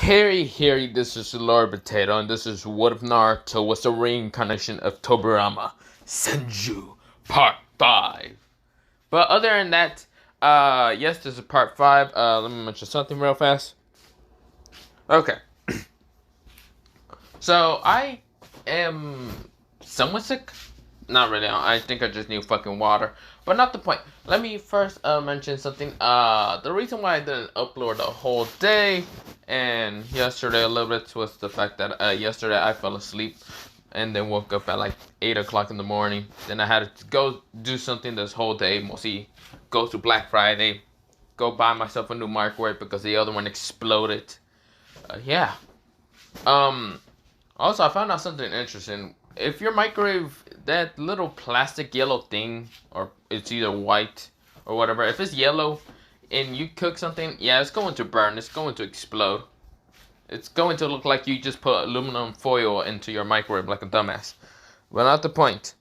Harry, this is Lord Potato, and this is What If Naruto was the reincarnation of Tobirama, Senju, Part 5. But other than that, yes, this is Part 5. Let me mention something real fast. Okay. So, I am somewhat sick. Not really, I think I just need fucking water. But not the point. Let me first mention something. The reason why I didn't upload the whole day and yesterday a little bit was the fact that yesterday I fell asleep and then woke up at like 8 o'clock in the morning. Then I had to go do something this whole day, mostly go to Black Friday, go buy myself a new microwave because the other one exploded. Yeah. Also, I found out something interesting. If your microwave, that little plastic yellow thing, or it's either white or whatever, if it's yellow and you cook something, yeah, it's going to burn. It's going to explode. It's going to look like you just put aluminum foil into your microwave like a dumbass. But not the point.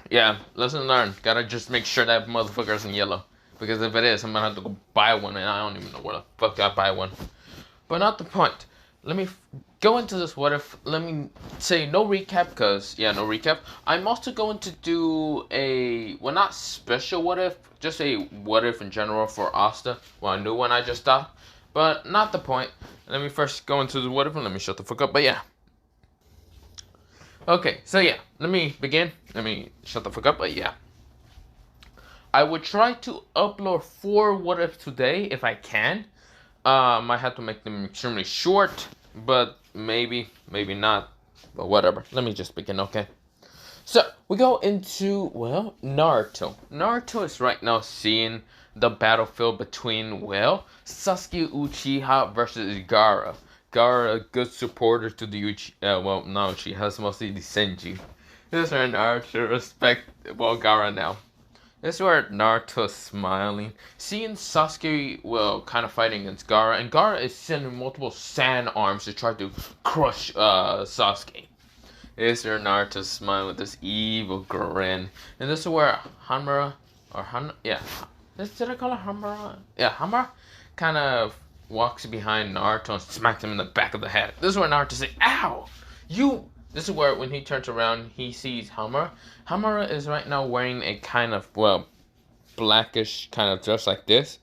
Yeah, lesson learned. Gotta just make sure that motherfucker isn't yellow. Because if it is, I'm gonna have to go buy one, and I don't even know where the fuck I buy one. But not the point. Let me go into this what if. Let me say no recap, because, yeah, no recap. I'm also going to do a, well, not special what if, just a what if in general for Asta. Well, a new one I just thought. But not the point. Let me first go into the what if and let me shut the fuck up. But yeah. Okay, so yeah, let me begin. Let me shut the fuck up. But yeah. I would try to upload 4 what if today if I can. Might have to make them extremely short, but maybe not, but whatever. Let me just begin, okay? So, we go into, well, Naruto. Naruto is right now seeing the battlefield between, well, Sasuke Uchiha versus Gaara. Gaara, a good supporter to the Uchiha, well, no, she has mostly the Senju. This is where Naruto respect, well, Gaara now. This is where Naruto's smiling, seeing Sasuke, well, kind of fighting against Gaara, and Gaara is sending multiple sand arms to try to crush Sasuke. This is where Naruto's smiling with this evil grin, and this is where Hamura, or did I call her Hamura? Yeah, Hamura kind of walks behind Naruto and smacks him in the back of the head. This is where Naruto says, "Ow! You!" This is where, when he turns around, he sees Hamura. Hamura is right now wearing a kind of, well, blackish kind of dress like this.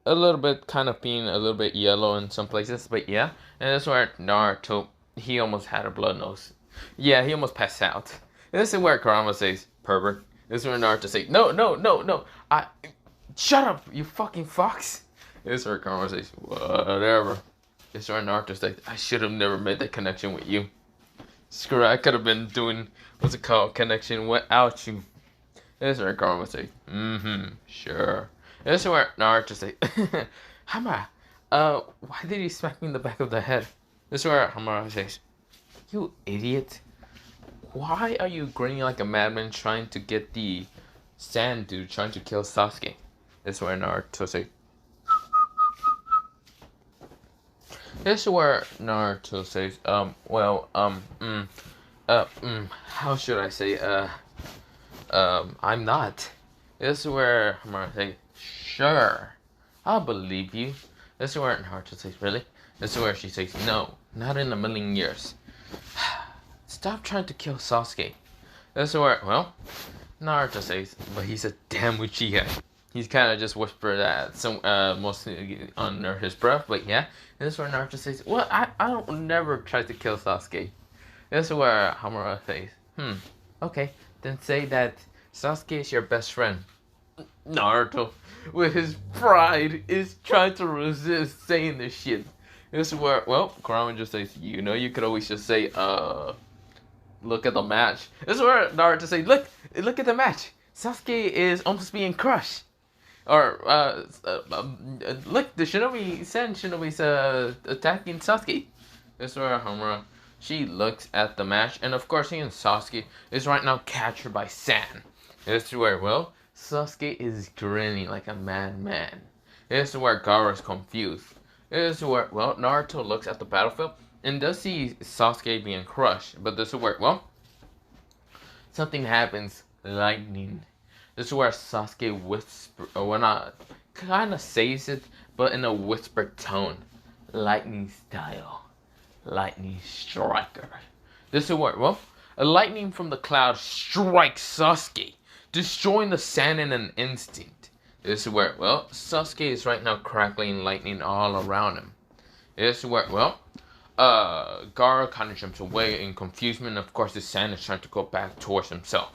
A little bit kind of being a little bit yellow in some places, but yeah. And this is where Naruto, he almost had a blood nose. Yeah, he almost passed out. And this is where Kurama says, "Pervert." This is where Naruto says, No. Shut up, you fucking fox. This is where Kurama says, "Whatever." This is where Naruto says, "I should have never made that connection with you. Screw it, I could have been doing, what's it called, connection without you." This is where Karma would say, sure. This is where Naruto say, "Hamura, why did he smack me in the back of the head?" This is where Hamura says, "You idiot. Why are you grinning like a madman trying to get the sand dude trying to kill Sasuke?" This is where Naruto say, this is where Naruto says, how should I say, I'm not. This is where Hamura says, "Sure, I'll believe you." This is where Naruto says, "Really?" This is where she says, "No, not in a million years. Stop trying to kill Sasuke." This is where, well, Naruto says, but he's a damn Uchiha. He's kind of just whispered that, mostly under his breath, but yeah. This is where Naruto says, "Well, I don't never try to kill Sasuke." This is where Hamura says, "Okay, then say that Sasuke is your best friend." Naruto, with his pride, is trying to resist saying this shit. This is where, well, Kurama just says, you could always just say, look at the match. This is where Naruto says, look at the match. Sasuke is almost being crushed. Or, look, the Shinobi's attacking Sasuke. This is where Hamura, she looks at the match, and of course he and Sasuke is right now captured by sand. This is where, well, Sasuke is grinning like a madman. This is where Gaara is confused. This is where, well, Naruto looks at the battlefield and does see Sasuke being crushed. But this is where, well, something happens. Lightning. This is where Sasuke kind of says it, but in a whispered tone. lightning style, lightning striker. This is what, well, a lightning from the cloud strikes Sasuke, destroying the sand in an instant. This is where, well, Sasuke is right now crackling lightning all around him. This is where, well, Gaara kind of jumps away in confusion. Of course, the sand is trying to go back towards himself.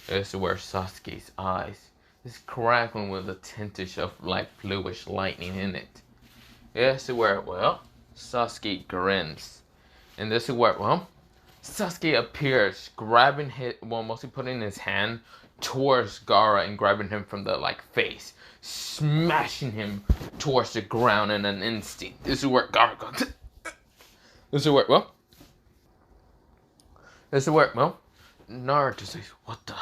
This is where Sasuke's eyes is crackling with a tintage of like bluish lightning in it. This is where, well, Sasuke grins. And this is where, well, Sasuke appears, grabbing his, well, mostly putting his hand towards Gaara and grabbing him from the like face, smashing him towards the ground in an instant. This is where Gaara goes. This is where, well, Naruto says, what the?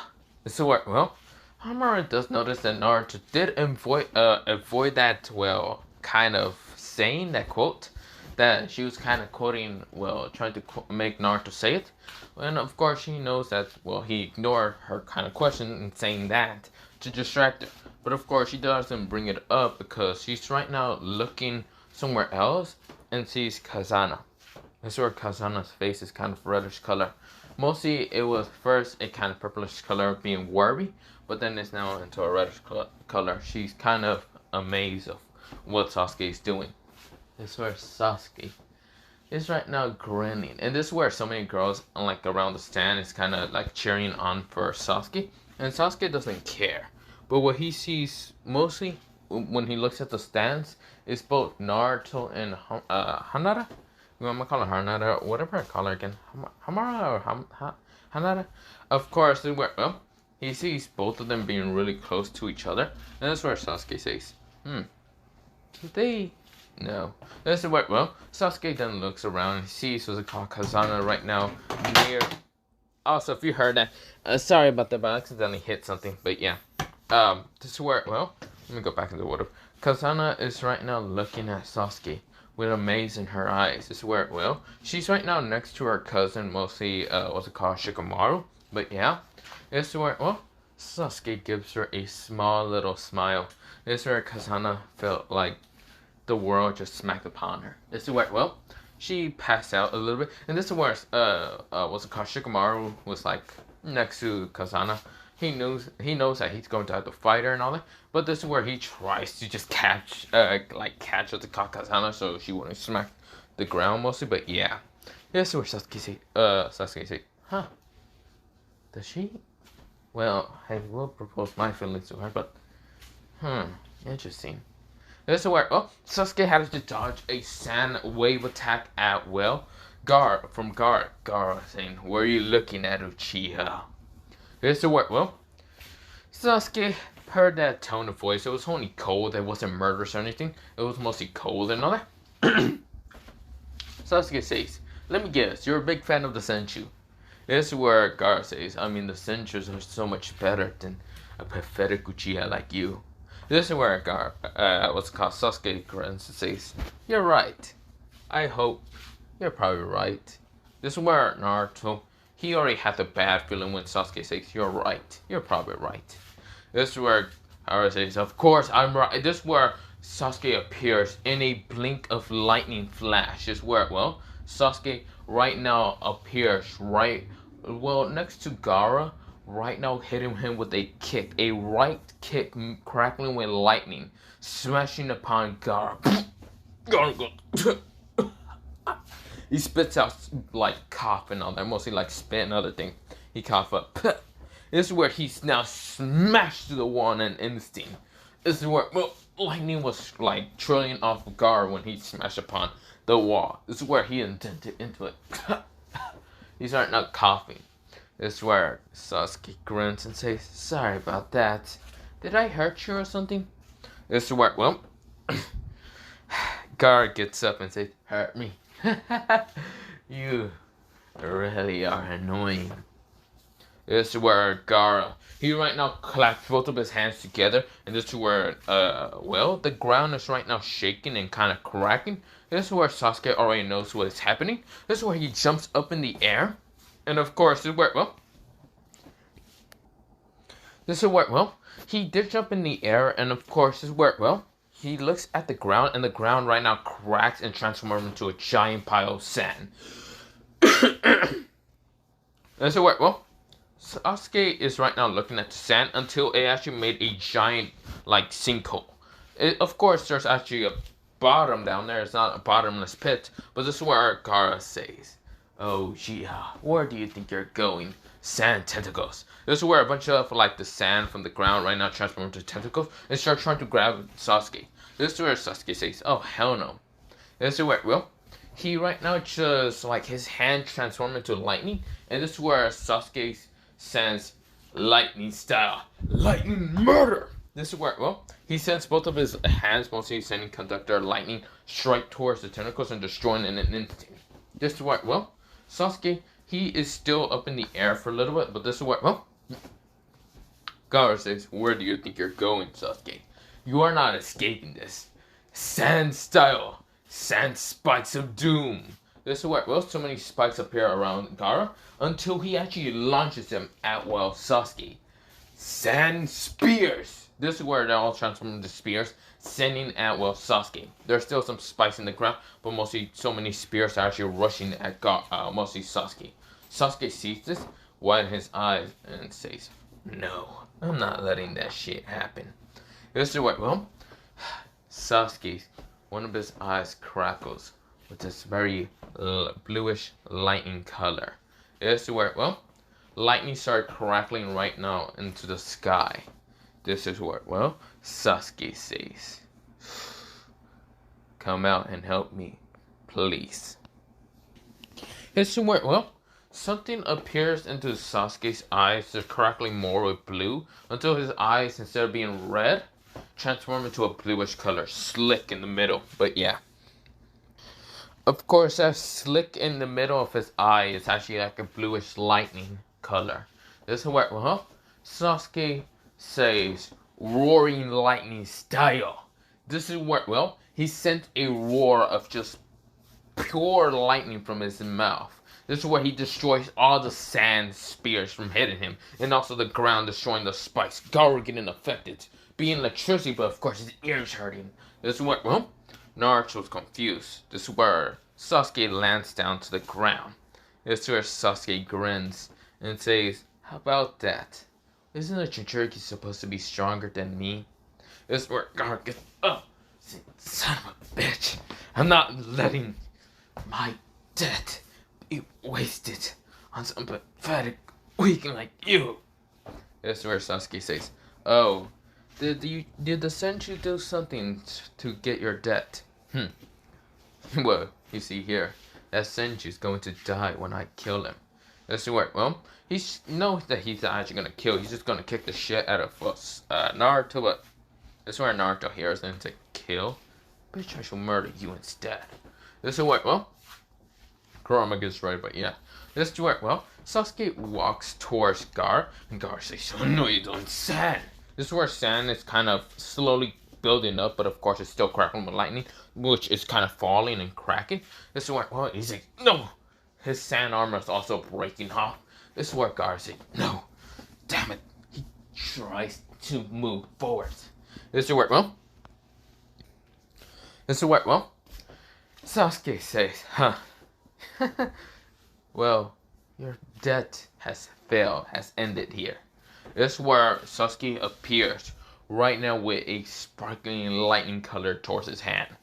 This is where, well, Hamura does notice that Naruto did avoid that, well, kind of saying that quote, that she was kind of quoting, well, trying to make Naruto say it. And of course, she knows that, well, he ignored her kind of question and saying that to distract her. But of course, she doesn't bring it up because she's right now looking somewhere else and sees Kazana. This is where Kazana's face is kind of reddish color. Mostly, it was first a kind of purplish color being worried, but then it's now into a reddish color. She's kind of amazed of what Sasuke is doing. This is where Sasuke is right now grinning. And this is where so many girls, like around the stand, is kind of like cheering on for Sasuke. And Sasuke doesn't care. But what he sees mostly when he looks at the stands is both Naruto and Hanada. I'm gonna call her Hanada, whatever I call her again. Hamara or Hanada? Of course, well, he sees both of them being really close to each other. And that's where Sasuke says, they... No. This is where, well, Sasuke then looks around and sees Kazana right now near... Also, if you heard that, sorry about that, but I accidentally hit something. But yeah, this is where, well, let me go back into the water. Kazana is right now looking at Sasuke with amaze in her eyes. This is where, well, she's right now next to her cousin, mostly, what's it called, Shikamaru. But yeah, this is where, well, Sasuke gives her a small little smile. This is where Kazana felt like the world just smacked upon her. This is where, well, she passed out a little bit. And this is where, what's it called, Shikamaru was like next to Kazana. He knows that he's going to have to fight her and all that. But this is where he tries to just catch the Kazana so she wouldn't smack the ground mostly. But yeah, this is where Sasuke say, huh? Does she? Well, I will propose my feelings to her, but interesting. This is where, well, Sasuke had to dodge a sand wave attack at, well, Gaara saying, "Where are you looking at, Uchiha?" This is where, well, Sasuke heard that tone of voice. It was only cold. It wasn't murderous or anything. It was mostly cold and all that. Sasuke says, "Let me guess, you're a big fan of the Senju." This is where Gaara says, "I mean, the Senjus are so much better than a pathetic Uchiha like you." This is where Sasuke grins and says, "You're right. I hope. You're probably right." This is where Naruto, he already had the bad feeling when Sasuke says, "You're right. You're probably right." This is where Gaara says, "Of course I'm right." This is where Sasuke appears in a blink of lightning flash. This is where, well, Sasuke right now appears next to Gaara. Right now hitting him with a kick, a right kick crackling with lightning, smashing upon Gaara. He spits out like cough and all that, mostly like spit and other things. He cough up. This is where he's now smashed to the wall in an instant. This is where, well, lightning was like trilling off of Gaara when he smashed upon the wall. This is where he indented into it. He's right now coughing. This is where Sasuke grunts and says, "Sorry about that. Did I hurt you or something?" This is where, well, Gaara gets up and says, "Hurt me? You really are annoying." This is where Gaara, he right now claps both of his hands together, and this is where, well, the ground is right now shaking and kind of cracking. This is where Sasuke already knows what is happening. This is where he jumps up in the air. And of course, this is where, well, he did jump in the air, and of course, this is where, well, he looks at the ground, and the ground right now cracks and transforms into a giant pile of sand. And so, well, Sasuke is right now looking at the sand until it actually made a giant, like, sinkhole. Of course, there's actually a bottom down there. It's not a bottomless pit, but this is where Gaara says, "Oh, yeah, where do you think you're going? Sand tentacles." This is where a bunch of, like, the sand from the ground right now transform into tentacles and start trying to grab Sasuke. This is where Sasuke says, "Oh, hell no." This is where, well, he right now just, like, his hand transformed into lightning, and this is where Sasuke sends lightning style, lightning murder. This is where, well, he sends both of his hands, mostly sending conductor lightning straight towards the tentacles and destroying in an instant. This is where, well, Sasuke, he is still up in the air for a little bit, but this is where, well, Gaara says, "Where do you think you're going, Sasuke? You are not escaping this. Sand style, sand spikes of doom." This is where, well, so many spikes appear around Gaara until he actually launches them at, well, Sasuke. Sand spears. This is where they all transform into spears, sending at, well, Sasuke. There's still some spikes in the ground, but mostly so many spears are actually rushing at mostly Sasuke. Sasuke sees this, widens his eyes, and says, "No, I'm not letting that shit happen." This is where, well, Sasuke, one of his eyes crackles with this very bluish lightning color. This is where, well, lightning started crackling right now into the sky. This is where, well, Sasuke says, "Come out and help me, please." This is where, well, something appears into Sasuke's eyes, just crackling more with blue, until his eyes, instead of being red, transform into a bluish color, slick in the middle. But yeah. Of course, that slick in the middle of his eye is actually like a bluish lightning color. This is where, well, Sasuke says, "Roaring lightning style." This is where, well, he sent a roar of just pure lightning from his mouth. This is where he destroys all the sand spears from hitting him, and also the ground, destroying the spikes. Gaara getting affected, being electricity, but of course his ears hurting. This is where, well, Naruto's confused. This is where Sasuke lands down to the ground. This is where Sasuke grins and says, "How about that? Isn't a Jinchuriki supposed to be stronger than me?" This is where Gaara gets, "Oh, son of a bitch. I'm not letting my death be wasted on some pathetic weakling like you." This is where Sasuke says, "Oh, did the Senju do something to get your debt?" Well, you see here, that Senju is going to die when I kill him. This is where, well, he knows that he's not actually gonna kill. He's just gonna kick the shit out of Naruto, but this is where Naruto hears him say, "Kill? Bitch, I shall murder you instead." This is where, well, Kurama gets ready, but yeah. This is where, well, Sasuke walks towards Gaara, and Gaara says, "Oh no, you don't sand." This is where sand is kind of slowly building up, but of course it's still crackling with lightning, which is kind of falling and cracking. This is where, well, he's like, "No!" His sand armor is also breaking off. This is where Gaara says, "No! Damn it!" He tries to move forward. This is where, well, Sasuke says, "Huh. Well, your debt has failed, has ended here." This is where Sasuke appears right now with a sparkling lightning color towards his hand.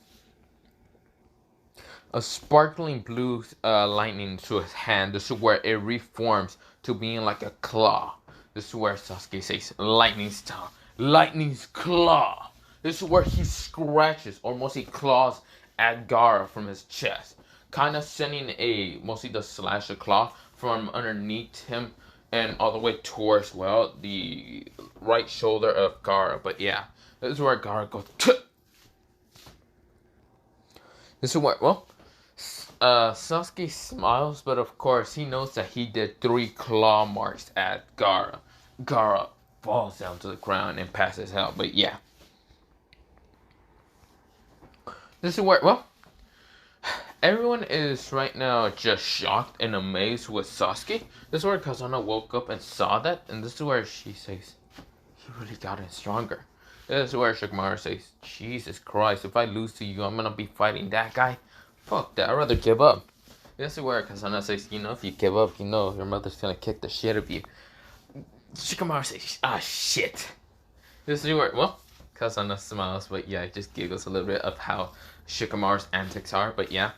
A sparkling blue lightning to his hand. This is where it reforms to being like a claw. This is where Sasuke says, "Lightning's tongue, lightning's claw." This is where he scratches, or mostly claws, at Gaara from his chest, kind of sending mostly the slash of claw from underneath him and all the way towards, well, the right shoulder of Gaara. But yeah, this is where Gaara goes. This is where, well, Sasuke smiles, but of course he knows that he did 3 claw marks at Gaara. Gaara falls down to the ground and passes out. But yeah, this is where, well, everyone is right now just shocked and amazed with Sasuke. This is where Kazana woke up and saw that, and this is where she says, "He really gotten stronger." This is where Shikamaru says, Jesus Christ, if I lose to you, I'm gonna be fighting that guy. Fuck that, I'd rather give up. This is where Kazana says, if you give up, your mother's gonna kick the shit out of you. Shikamaru says, shit. This is where, Kazana smiles, but yeah, it just giggles a little bit of how Shikamaru's antics are, but yeah.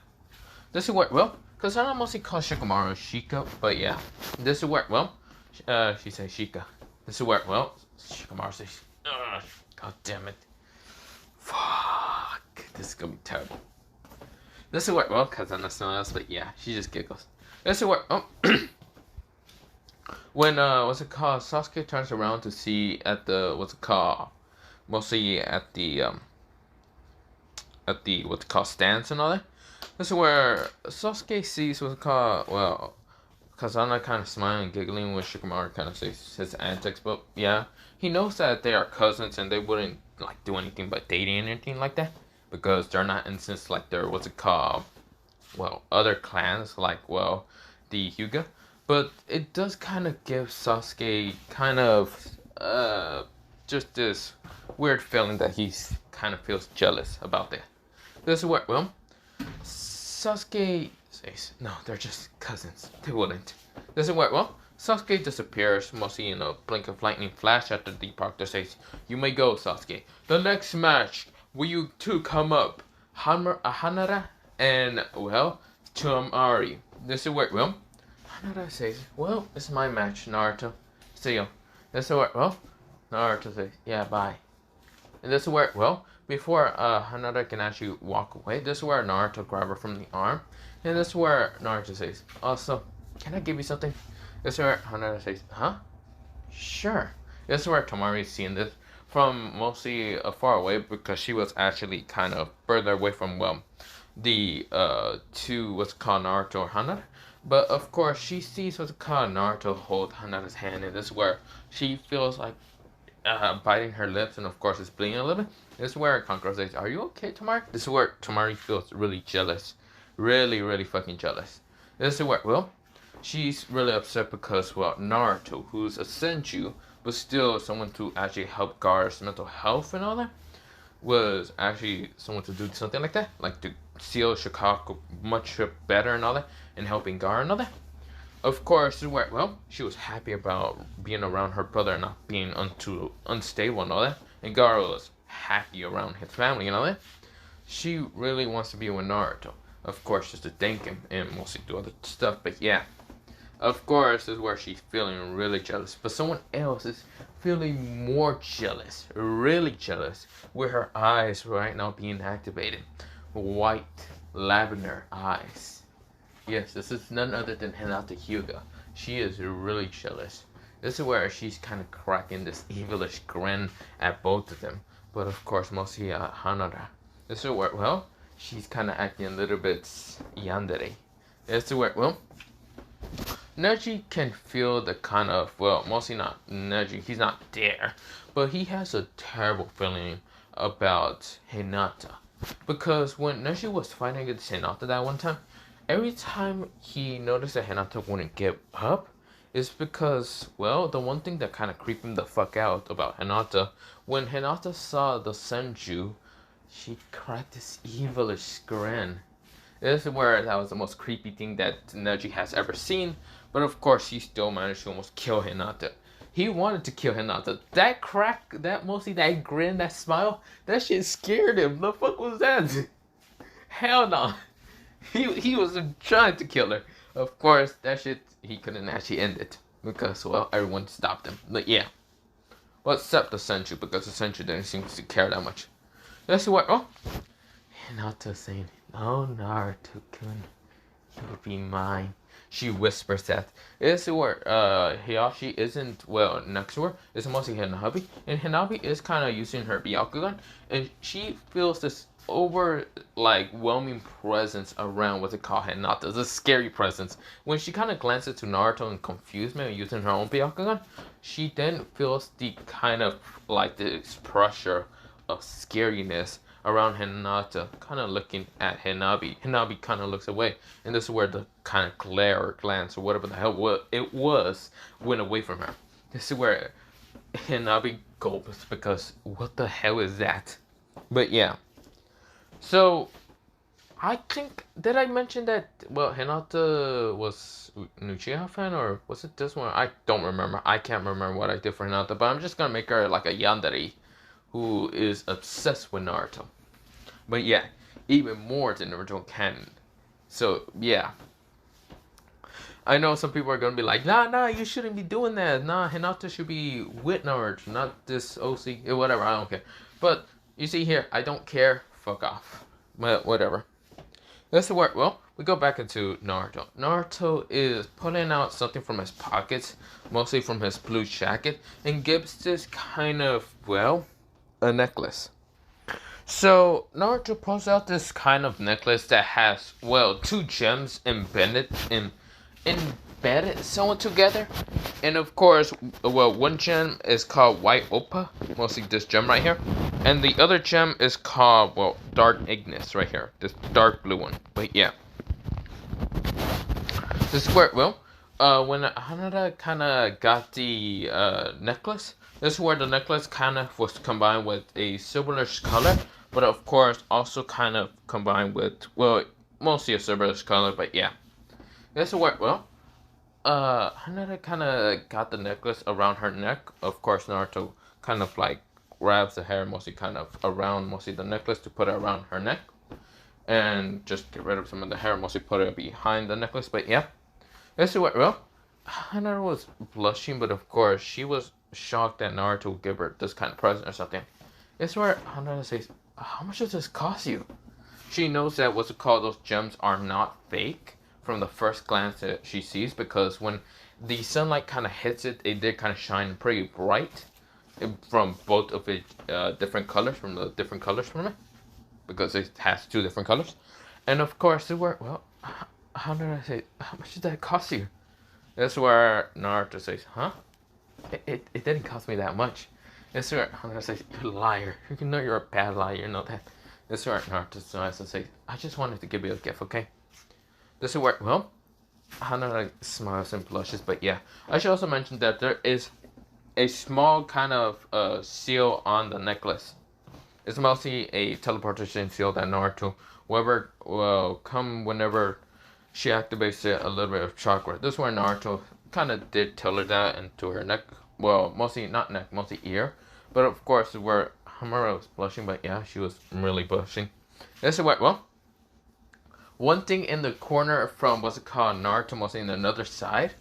This is where, Kazana mostly calls Shikamaru Shika, but yeah. This is where, she says Shika. This is where, Shikamaru says, God damn it. Fuck. This is gonna be terrible. This is where, Kazana smiles, but yeah, she just giggles. This is where, when, Sasuke turns around to see at the, mostly at the stands and all that. This is where Sasuke sees Kazana kind of smiling and giggling when Shikamaru kind of says his antics, but yeah, he knows that they are cousins and they wouldn't do anything but dating or anything like that, because they're not instance like they're other clans like the Hyuga, but it does kind of give Sasuke kind of just this weird feeling that he's kind of feels jealous about that. This is where Sasuke says, no, they're just cousins. They wouldn't. This is where, Sasuke disappears, mostly in a blink of lightning flash after the proctor says, you may go, Sasuke. The next match, will you two come up? Hanara and, Temari. This is where, Hanara says, it's my match, Naruto. See you. This is where, Naruto says, yeah, bye. And this is where, before Hanada can actually walk away, this is where Naruto grabs her from the arm. And this is where Naruto says, also, can I give you something? This is where Hanada says, huh? Sure. This is where Temari is seeing this from mostly far away, because she was actually kind of further away from, the two, Naruto or Hanada. But of course, she sees Naruto hold Hanada's hand, and this is where she feels like biting her lips, and of course it's bleeding a little bit. This is where Kankuro says, are you okay, Temari? This is where Temari feels really jealous. Really, really fucking jealous. This is where, she's really upset because, Naruto, who's a Senju, but still someone to actually help Gaara's mental health and all that, was actually someone to do something like that, like to seal Shikaku much better and all that, and helping Gaara and all that. Of course, this is where, she was happy about being around her brother and not being unstable and all that. And Gaara was happy around his family and all that. She really wants to be with Naruto. Of course, just to thank him and mostly do other stuff. But yeah, of course, this is where she's feeling really jealous. But someone else is feeling more jealous, really jealous, with her eyes right now being activated. White lavender eyes. Yes, this is none other than Hinata Hyuga. She is really jealous. This is where she's kind of cracking this evilish grin at both of them. But of course, mostly Hanada. This is where, she's kind of acting a little bit yandere. This is where, Neji can feel the kind of, mostly not Neji, he's not there. But he has a terrible feeling about Hinata. Because when Neji was fighting against Hinata that one time, every time he noticed that Hinata wouldn't give up, is because, the one thing that kind of creeped him the fuck out about Hinata, when Hinata saw the Senju, she cracked this evilish grin. This is where that was the most creepy thing that Neji has ever seen, but of course he still managed to almost kill Hinata. He wanted to kill Hinata. That crack, that grin, that smile, that shit scared him. The fuck was that? Hell no. He was trying to kill her. Of course, that shit, he couldn't actually end it. Because, everyone stopped him. But yeah. Well, except the Senju, because the Senju didn't seem to care that much. That's what, Hinata saying, oh, Naruto-kun, you'll be mine. She whispers that. This is where, Hiyashi isn't, next to her. It's mostly Hinabi. And Hinabi is kind of using her Byakugan. And she feels this overwhelming presence around Hinata. The scary presence. When she kind of glances to Naruto in confusement using her own Byakugan, she then feels the kind of this pressure of scariness around Hinata, kind of looking at Hinabi. Hinabi kind of looks away, and this is where the kind of glare or glance or whatever the hell it was went away from her. This is where Hinabi gulps because what the hell is that? But yeah. So I think, did I mention that, well, Hinata was Uchiha fan, or was it this one? I don't remember. I can't remember what I did for Hinata, but I'm just gonna make her like a yandere who is obsessed with Naruto. But yeah, even more than the original canon. So yeah, I know some people are gonna be like, nah, you shouldn't be doing that. Nah, Hinata should be with Naruto, not this OC, whatever. I don't care. But you see here, I don't care. Fuck off. But whatever. That's the word. Well, we go back into Naruto. Naruto is pulling out something from his pockets, mostly from his blue jacket, and gives this kind of, well, a necklace. So Naruto pulls out this kind of necklace that has, well, two gems embedded sewn together. And of course, well, one gem is called White Oppa, mostly this gem right here. And the other gem is called, well, Dark Ignis right here, this dark blue one. But yeah, this is where, well, when Hanada kind of got the necklace, this is where the necklace kind of was combined with a silverish color, but of course also kind of combined with, well, mostly a silverish color, but yeah. This is where, well, Hanada kind of got the necklace around her neck. Of course, Naruto kind of like grabs the hair mostly kind of around mostly the necklace to put it around her neck. And just get rid of some of the hair, mostly put it behind the necklace, but yeah. This is where, well, Hanada was blushing, but of course, she was shocked that Naruto would give her this kind of present or something. This is where Hanada says, how much does this cost you? She knows that what's it called, those gems are not fake from the first glance that she sees, because when the sunlight kind of hits it, it did kind of shine pretty bright from both of its different colors, from the different colors from it, because it has two different colors. And of course, they were, well, how did I say, how much did that cost you? That's where Naruto says, huh? It didn't cost me that much. That's where Naruto says, you're a liar. You know you're a bad liar, you know that. That's where Naruto smiles and says, I just wanted to give you a gift, okay? This is where, well, Hanada smiles and blushes, but yeah. I should also mention that there is a small kind of seal on the necklace. It's mostly a teleportation seal that Naruto, whoever will come whenever she activates it, a little bit of chakra. This is where Naruto kind of did tell her that into her neck. Well, mostly, not neck, mostly ear. But of course, where Hamura was blushing, but yeah, she was really blushing. This is where, well, one thing in the corner from, what's it called, Naruto, mostly in another side.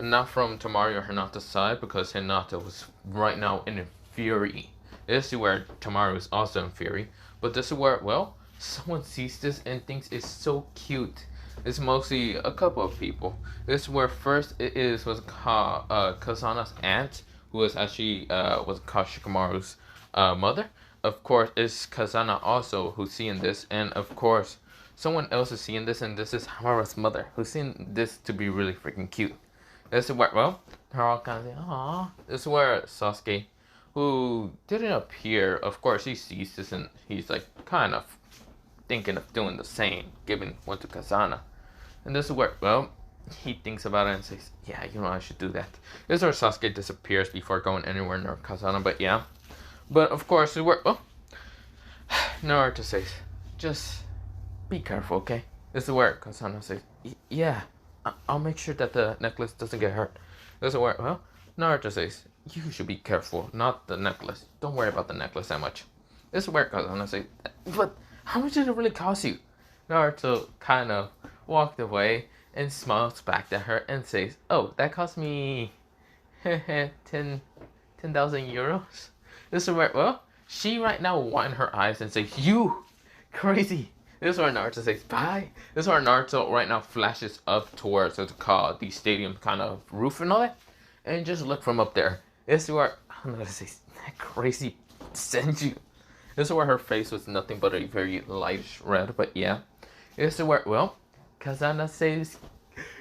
Not from Temari or Hinata's side, because Hinata was right now in a fury. This is where Temari is also in fury. But this is where, well, someone sees this and thinks it's so cute. It's mostly a couple of people. This is where first it is what's called Kazana's aunt, who is actually what's called Shikamaru's mother. Of course, it's Kazana also who's seeing this, and of course, someone else is seeing this, and this is Hamura's mother, who's seeing this to be really freaking cute. This is where, well, they're all kind of saying, aww. This is where Sasuke, who didn't appear, of course, he sees this, and he's like kind of thinking of doing the same, giving one to Kazana. And this is where, well, he thinks about it and says, yeah, you know, I should do that. This is where Sasuke disappears before going anywhere near Kazana, but yeah. But of course, this is where, well, Naruto says, just be careful, okay? This is where Kazana says, yeah, I'll make sure that the necklace doesn't get hurt. This is where, well, Naruto says, you should be careful, not the necklace. Don't worry about the necklace that much. This is where Kazana says, but how much did it really cost you? Naruto kind of walked away and smiles back at her and says, oh, that cost me 10,000 euros. This is where, well, she right now widened her eyes and says, you crazy. This is where Naruto says, bye. This is where Naruto right now flashes up towards what's called the stadium kind of roof and all that. And just look from up there. This is where, I'm gonna say, that crazy Senju. This is where her face was nothing but a very lightish red, but yeah. This is where, well, Kazana says,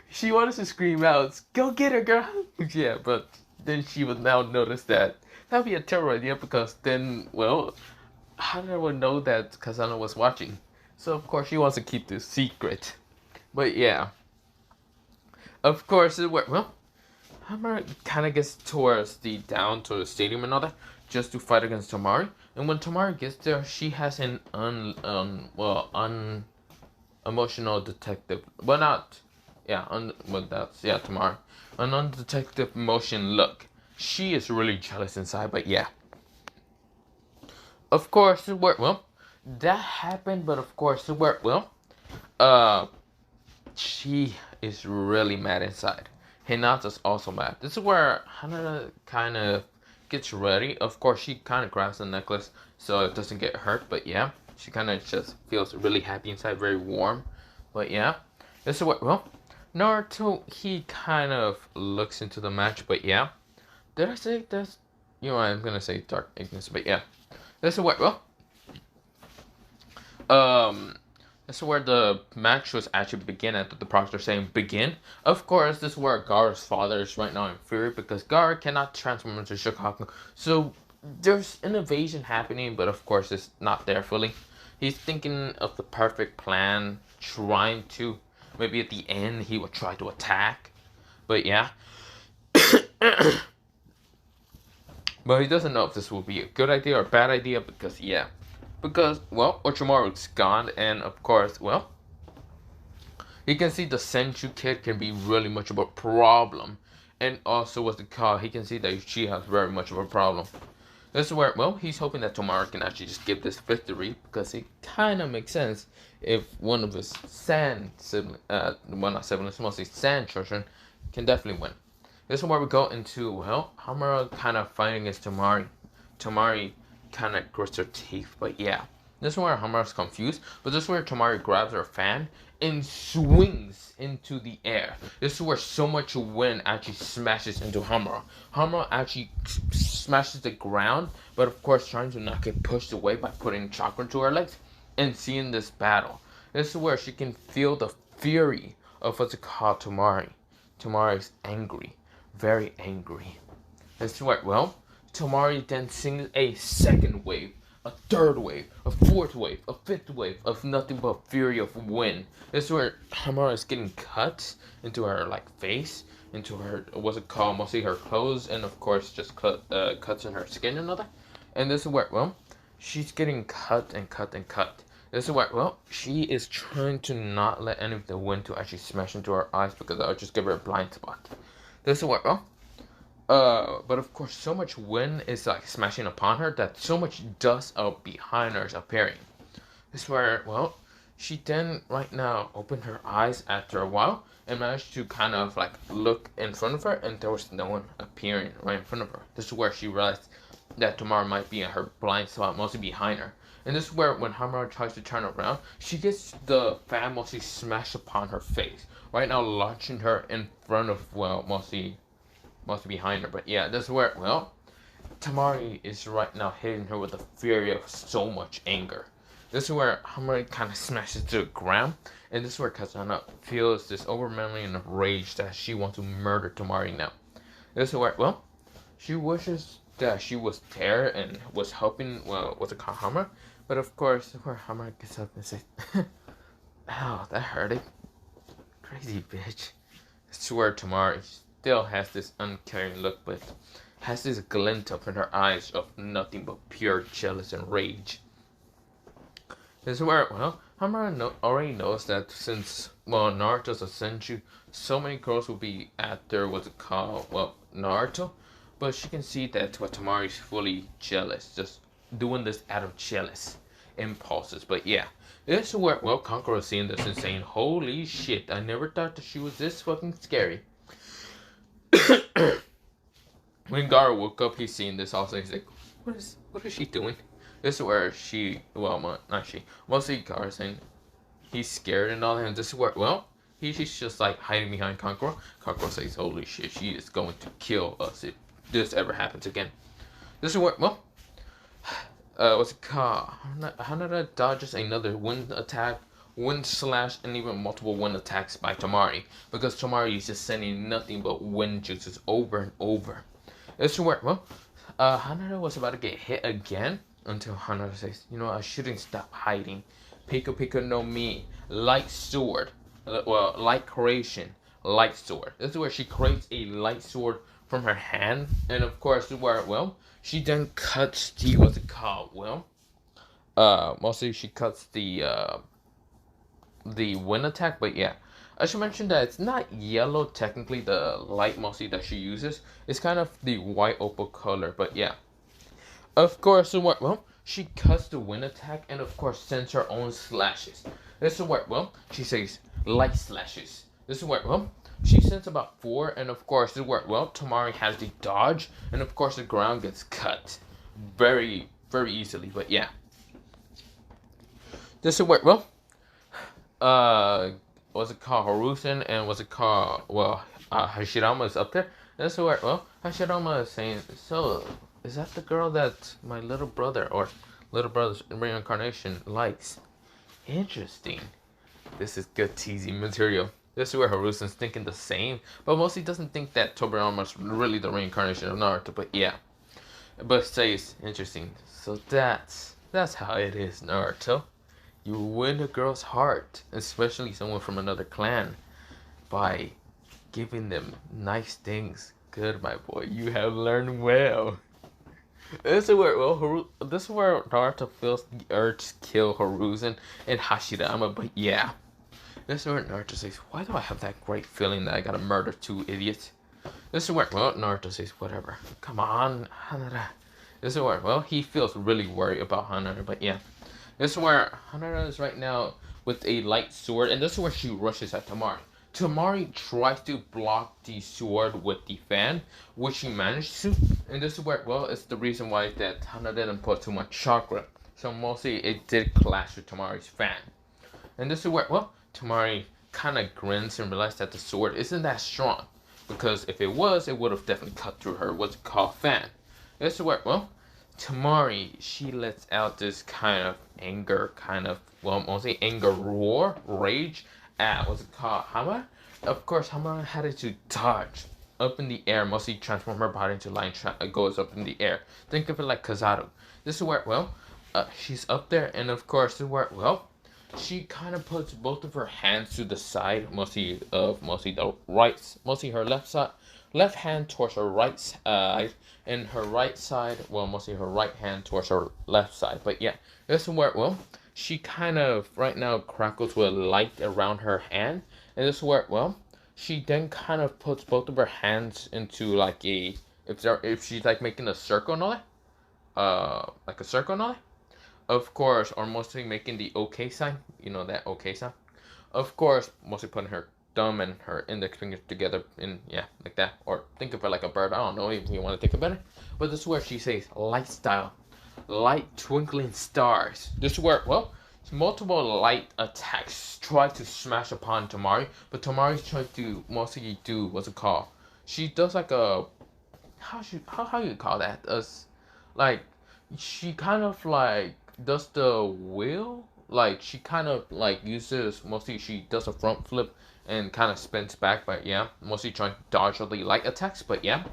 she wanted to scream out, go get her, girl. Yeah, but then she would now notice that that would be a terrible idea, because then, well, how did I know that Kazana was watching? So, of course, she wants to keep this secret. But, yeah. Of course, well, Hammer kind of gets towards down to the stadium and all that. just to fight against Tamari. And when Tamari gets there, she has an emotional detective. Well, not, yeah, well, that's, yeah, Tamari. An undetective emotion look. She is really jealous inside, but yeah. Of course, it worked well. That happened, but of course, it worked well. Uh, she is really mad inside. Hinata's also mad. This is where Hanada kind of gets ready. Of course, she kind of grabs the necklace so it doesn't get hurt, but yeah. She kind of just feels really happy inside, very warm. But yeah, this is what, well, Naruto, he kind of looks into the match, but yeah. Did I say this? You know, I'm gonna say Dark Ignis, but yeah. This is what, well, this is where the match was actually begin. After the proctor saying begin. Of course, this is where Gaara's father is right now in fury because Gaara cannot transform into Shikaku. So there's an invasion happening, but of course it's not there fully. He's thinking of the perfect plan, trying to, maybe at the end he will try to attack. But yeah. But he doesn't know if this will be a good idea or a bad idea because, yeah. Because, well, Orochimaru's gone, and of course, well, he can see the Senju kid can be really much of a problem. And also, what's it called? He can see that Uchiha has very much of a problem. This is where, well, he's hoping that Tomara can actually just give this victory because it kind of makes sense if one of his Sand siblings, well, not siblings, mostly Sand children, can definitely win. This is where we go into, well, Hamura kind of fighting against Tomari. Tomari kind of grits her teeth, but yeah. This is where Hamura's confused, but this is where Tomari grabs her fan and swings into the air. This is where so much wind actually smashes into Hamura. Hamura actually smashes the ground, but of course trying to not get pushed away by putting chakra into her legs and seeing this battle. This is where she can feel the fury of what's it called Tomari. Tomari is angry. Very angry. This is where, well, Tomari then sings a second wave, a third wave, a fourth wave, a fifth wave of nothing but fury of wind. This is where Hamura is getting cuts into her like face, into her, what's it called, mostly her clothes, and of course just cuts in her skin and all that. And this is where, well, she's getting cut and cut and cut. This is where, well, she is trying to not let any of the wind to actually smash into her eyes because that would just give her a blind spot. This is where, well, but of course, so much wind is like smashing upon her that so much dust out behind her is appearing. This is where, well, she then right now opened her eyes after a while and managed to kind of like look in front of her, and there was no one appearing right in front of her. This is where she realized that Tomara might be in her blind spot, mostly behind her. And this is where when Hamura tries to turn around, she gets the fan mostly smashed upon her face. Right now, launching her in front of, well, mostly behind her. But yeah, this is where, well, Tamari is right now hitting her with the fury of so much anger. This is where Hamura kind of smashes to the ground. And this is where Kazana feels this overwhelming rage that she wants to murder Tamari now. This is where, well, she wishes that she was there and was helping, well, with the Hamura. But of course, where Hamura gets up and says, ow, that hurted. Crazy bitch. I swear Tamari still has this uncaring look, but has this glint up in her eyes of nothing but pure jealous and rage. This is where, well, Hamura already knows that since, well, Naruto's a Senju, so many girls will be after what's it called, well, Naruto. But she can see that Tamari is fully jealous, just doing this out of jealous impulses. But yeah, this is where, well, Kankuro is seeing this and saying, holy shit, I never thought that she was this fucking scary. When Gaara woke up, he's seeing this also. He's like, what is she doing? This is where she, well, not she, mostly Gaara saying he's scared and all that. And this is where, well, he's just like hiding behind Kankuro. Kankuro says, holy shit, she is going to kill us if this ever happens again. This is where, well, what's it called? Hanada dodges another wind attack, wind slash, and even multiple wind attacks by Tamari, because Tamari is just sending nothing but wind juices over and over. This is where, well, Hanada was about to get hit again until Hanada says, you know, I shouldn't stop hiding. Pika Pika no Mi, light sword, well, light creation, light sword. This is where she creates a light sword from her hand, and of course, where well, she then cuts the what's it called? Well, mostly she cuts the wind attack, but yeah. I should mention that it's not yellow technically, the light mostly that she uses. It's kind of the white opal color, but yeah. Of course, what well, she cuts the wind attack and of course sends her own slashes. This is what well, she says light slashes. This is what well, she sends about 4, and of course this is where well, Tamari has the dodge, and of course the ground gets cut very easily, but yeah. This is where well, what's it called, Harusen, and what's it called, well, Hashirama is up there. This is where well, Hashirama is saying, so is that the girl that my little brother or little brother's reincarnation likes? Interesting. This is good teasing material. This is where Harusen's thinking the same, but mostly doesn't think that Tobirama's really the reincarnation of Naruto, but yeah. But says, interesting. So that's how it is, Naruto. You win a girl's heart, especially someone from another clan, by giving them nice things. Good, my boy. You have learned well. This is where well, this is where Naruto feels the urge to kill Harusen and Hashirama, but yeah. This is where Naruto says, why do I have that great feeling that I gotta murder 2 idiots? This is where, well, Naruto says, whatever. Come on, Hanada. This is where, well, he feels really worried about Hanada, but yeah. This is where Hanada is right now with a light sword, and this is where she rushes at Tamari. Tamari tries to block the sword with the fan, which she managed to, and this is where, well, it's the reason why that Hanada didn't put too much chakra. So mostly it did clash with Tamari's fan. And this is where, well, Tamari kind of grins and realizes that the sword isn't that strong. Because if it was, it would have definitely cut through her what's called fan. This is where, well, Tamari, she lets out this kind of anger, well, mostly anger roar, rage at, what's it called, Hama? Of course, Hama had to dodge up in the air, mostly transform her body into line, goes up in the air. Think of it like Kazaru. This is where, well, she's up there, and of course, this is where, well, she kind of puts both of her hands to the side, mostly the right, mostly her left hand towards her right side, and her right side, well, mostly her right hand towards her left side. But yeah, this is where, well, she kind of right now crackles with light around her hand, and this is where, well, she then kind of puts both of her hands into like a, if she's like making a circle and all that, like a circle and all that. Of course, or mostly making the OK sign. You know that OK sign? Of course, mostly putting her thumb and her index finger together in, yeah, like that. Or think of it like a bird. I don't know if you want to think about it. But this is where she says, light style. Light twinkling stars. This is where, well, multiple light attacks try to smash upon Tamari. But Tamari's trying to mostly do, what's it called? She does like a, how you call that? Like, she kind of like, does the wheel, like she kind of like uses, mostly she does a front flip and kind of spins back, but yeah, mostly trying to dodge all the light attacks, but yeah.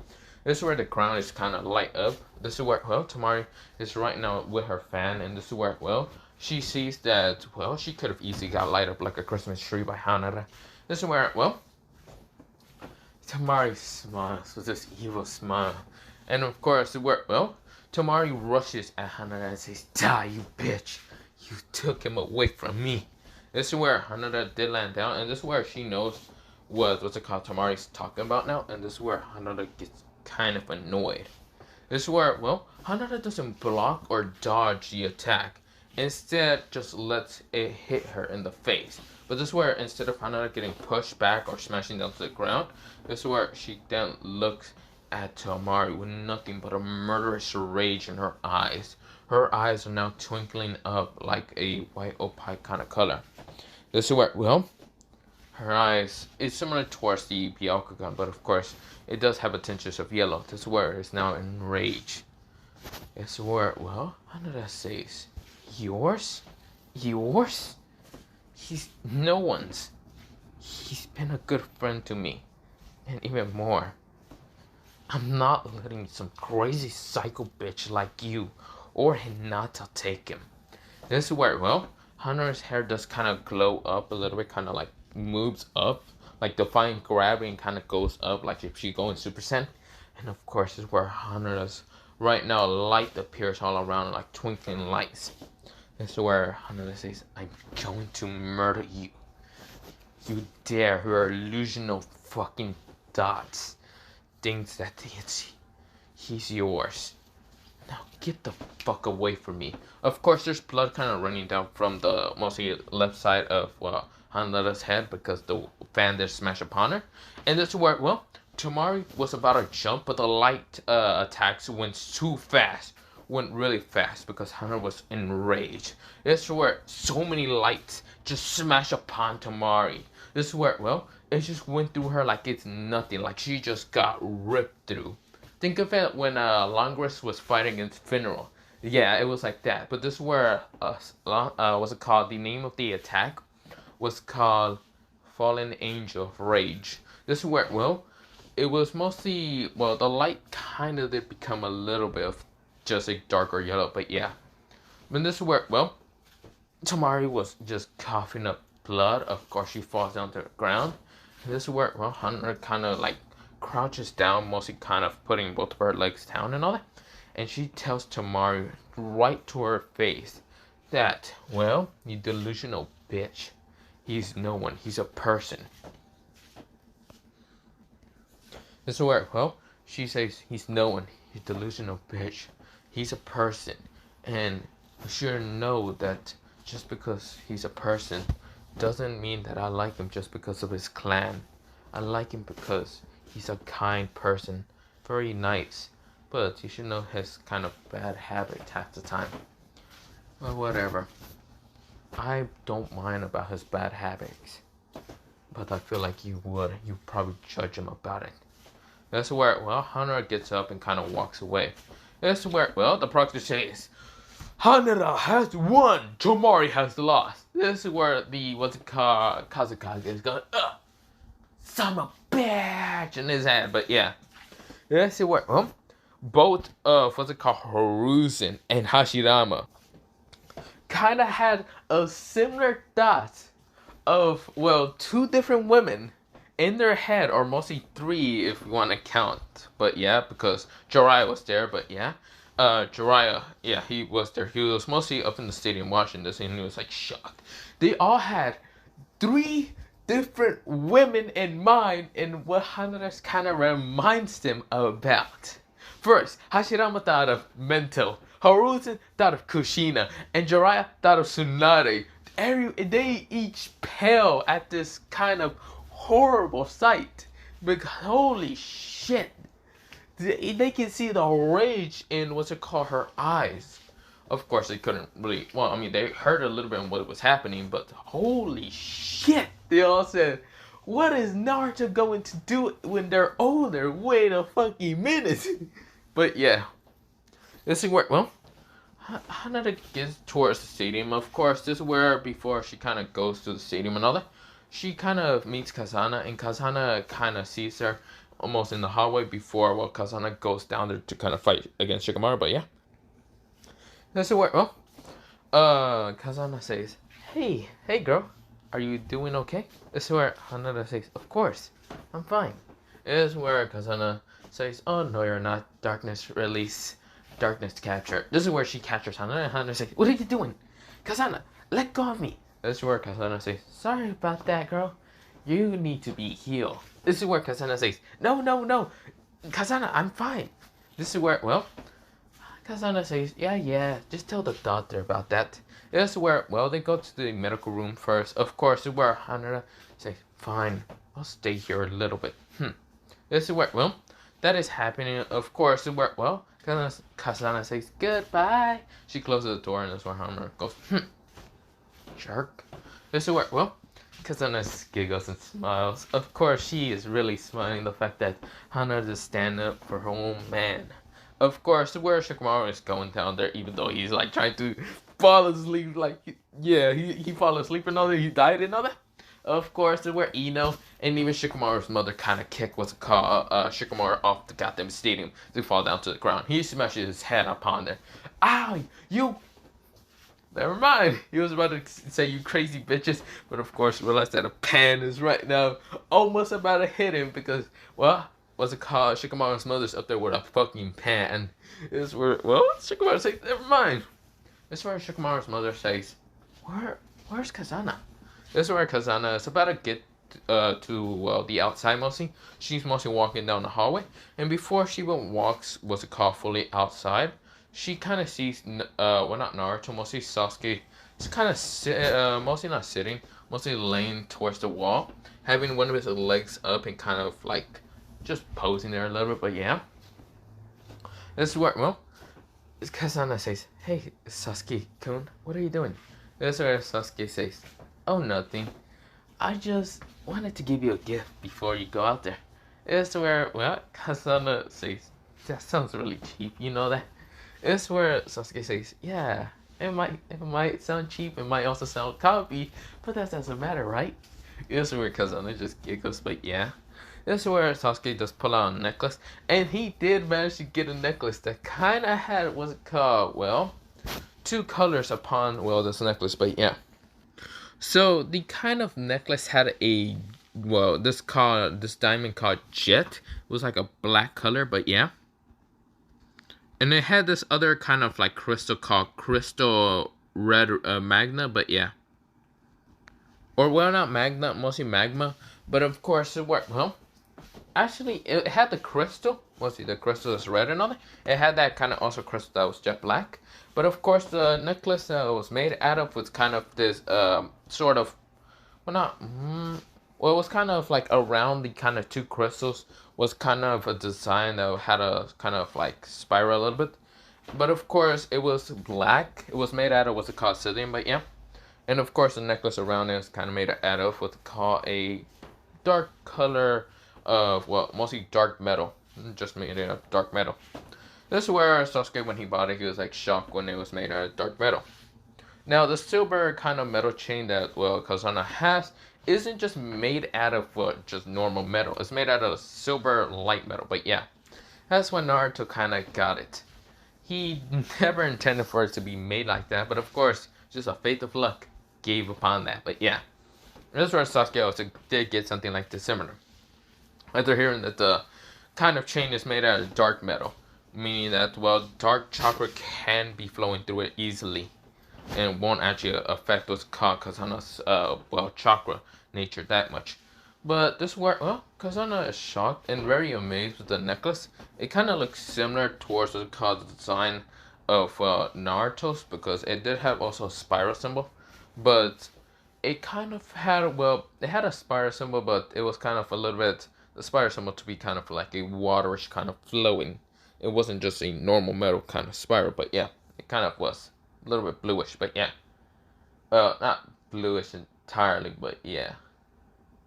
This is where the ground is kind of light up. This is where, well, Tamari is right now with her fan, and this is where, well, she sees that, well, she could have easily got light up like a Christmas tree by Hanada. This is where, well, Tamari smiles with this evil smile, and of course, where, well, Tamari rushes at Hanada and says, die, you bitch. You took him away from me. This is where Hanada did land down, and this is where she knows what's it called, Tamari's talking about now, and this is where Hanada gets kind of annoyed. This is where, well, Hanada doesn't block or dodge the attack. Instead, just lets it hit her in the face. But this is where, instead of Hanada getting pushed back or smashing down to the ground, this is where she then looks at Tamari with nothing but a murderous rage in her eyes. Her eyes are now twinkling up like a white opal kind of color. This is where, well, her eyes is similar towards the Byakugan, but of course, it does have a tinge of yellow. This is where it's now in rage. This is where, well, Hanada says, yours? Yours? He's no one's. He's been a good friend to me. And even more, I'm not letting some crazy psycho bitch like you or Hinata take him. This is where, well, Hunter's hair does kind of glow up a little bit, kind of like moves up, like defying gravity and kind of goes up like if she's going Super Saiyan. And of course, this is where Hanada's right now light appears all around like twinkling lights. This is where Hanada says, I'm going to murder you. You dare your illusional fucking dots. Thinks that he's yours. Now get the fuck away from me. Of course, there's blood kind of running down from the mostly left side of Hanada's head because the fan there smashed upon her. And this is where, Tamari was about to jump, but the light attacks went too fast. Went really fast because Hunter was enraged. This is where so many lights just smash upon Tamari. This is where, it just went through her like it's nothing. Like she just got ripped through. Think of it when Longris was fighting against Funeral. Yeah, it was like that. But this is where, what's it called? The name of the attack was called Fallen Angel of Rage. This is where, it was mostly, the light kind of did become a little bit of just a darker yellow, but yeah. But this is where, Tamari was just coughing up blood. Of course, she falls down to the ground. And this is where, Hunter kind of like crouches down, mostly kind of putting both of her legs down and all that. And she tells Tamari right to her face that, you delusional bitch. He's no one. He's a person. This is where, she says he's no one. He's a delusional bitch. He's a person. And you should know that just because he's a person doesn't mean that I like him just because of his clan. I like him because he's a kind person. Very nice. But you should know his kind of bad habit half the time. Well, whatever. I don't mind about his bad habits. But I feel like you would. You'd probably judge him about it. That's where, Hanada gets up and kind of walks away. That's where, the proctor says, Hanada has won, Tamari has lost. This is where the, Kazakage is going, son of a bitch, in his head. But yeah, this is where, both of, Hiruzen and Hashirama kind of had a similar thought of, two different women in their head, or mostly three if you want to count. But yeah, because Jiraiya was there, but yeah. Jiraiya, he was there. He was mostly up in the stadium watching this, and he was like shocked. They all had three different women in mind, and what Hanada kind of reminds them about. First, Hashirama thought of Mento, Hiruzen thought of Kushina, and Jiraiya thought of Tsunade. They each pale at this kind of horrible sight, because holy shit, they can see the rage in her eyes. Of course, they couldn't really, they heard a little bit of what was happening, but holy shit, they all said, what is Naruto going to do when they're older? Wait a fucking minute. But yeah, this is where, Hanada gets towards the stadium. Of course, this is where, before she kind of goes to the stadium and all that, she kind of meets Kazana, and Kazana kind of sees her almost in the hallway before, Kazana goes down there to kind of fight against Shikamaru, but yeah. This is where, Kazana says, hey girl, are you doing okay? This is where Hanada says, of course, I'm fine. This is where Kazana says, oh no you're not, darkness release, darkness capture. This is where she captures Hanada, and Hanada says, what are you doing? Kazana, let go of me. This is where Kazana says, sorry about that, girl. You need to be healed. This is where Kazana says, no. Kazana, I'm fine. This is where, Kazana says, yeah, just tell the doctor about that. This is where, they go to the medical room first. Of course, this is where Hanada says, fine, I'll stay here a little bit. This is where, that is happening. Of course, this is where, Kazana says, goodbye. She closes the door, and this is where Hanada goes, jerk. This is where, Kazana giggles and smiles. Of course, she is really smiling the fact that Hanada is standing up for her own man. Of course, where Shikamaru is going down there, even though he's like trying to fall asleep, he fall asleep and all that, he died and all that. Of course, where Ino and even Shikamaru's mother kind of kicked Shikamaru off the goddamn stadium to fall down to the ground. He smashes his head upon there. Ow, you. Never mind. He was about to say, you crazy bitches. But of course, realized that a pan is right now almost about to hit him because, what's it called? Shikamaru's mother's up there with a fucking pan. This is where, well, Shikamaru says, never mind. This is where Shikamaru's mother says, where's Kazana? This is where Kazana is about to get to, well, the outside mostly. She's mostly walking down the hallway. And before she even walks, what's it called, fully outside, she kind of sees, well, not Naruto, mostly Sasuke. It's kind of, mostly not sitting, mostly laying towards the wall, having one of his legs up and kind of like just posing there a little bit. But yeah, this is where, well, Kazana says, hey, Sasuke-kun, what are you doing? This is where Sasuke says, oh, nothing. I just wanted to give you a gift before you go out there. This is where, well, Kazana says, that sounds really cheap, you know that? This is where Sasuke says, yeah, it might sound cheap, it might also sound copy, but that doesn't matter, right? This is where Kazana just giggles, but yeah. This is where Sasuke does pull out a necklace, and he did manage to get a necklace that kind of had, what's it called, well, two colors upon, well, this necklace, but yeah. So, the kind of necklace had a, well, this diamond called Jet. It was like a black color, but yeah. And it had this other kind of like crystal called Crystal Red Magna, but yeah. Or, well, not Magna, mostly Magma. But of course, it worked. Well, actually, it had the crystal. Mostly the crystal is red and all that. It had that kind of also crystal that was jet black. But of course, the necklace that it was made out of was kind of this sort of, well, not, well, it was kind of like around the kind of two crystals was kind of a design that had a kind of like spiral a little bit. But of course, it was black. It was made out of what's it called, obsidian, but yeah. And of course, the necklace around it is kind of made out of what's called a dark color of, well, mostly dark metal. Just made it of dark metal. This is where Sasuke, when he bought it, he was like shocked when it was made out of dark metal. Now, the silver kind of metal chain that, well, Kazana has isn't just made out of, well, just normal metal. It's made out of silver light metal, but yeah. That's when Naruto kind of got it. He never intended for it to be made like that, but of course, just a fate of luck gave upon that, but yeah. This is where Sasuke also did get something like this similar. After hearing that the kind of chain is made out of dark metal, meaning that, well, dark chakra can be flowing through it easily and won't actually affect what's called Kazana's, well, chakra nature that much. But this where, well, Kazana is shocked and very amazed with the necklace. It kind of looks similar towards what's called the design of Naruto's, because it did have also a spiral symbol, but it kind of had, well, it had a spiral symbol, but it was kind of a little bit, the spiral symbol to be kind of like a waterish kind of flowing. It wasn't just a normal metal kind of spiral, but yeah, it kind of was a little bit bluish, but yeah. Not bluish entirely, but yeah.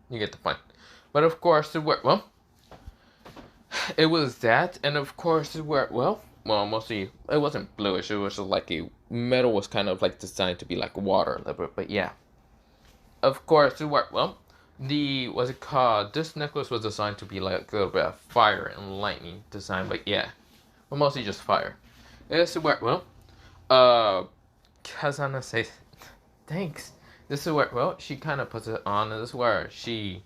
You get the point. But of course, it worked, well, it was that, and of course, it worked, well, mostly, it wasn't bluish, it was just like a, metal was kind of like designed to be like water a little bit, but yeah. Of course, it worked, well, what's it called, this necklace was designed to be like a little bit of fire and lightning design, but yeah. But mostly just fire. This is where, well, Kazana says, thanks. This is where, well, she kind of puts it on, and this is where she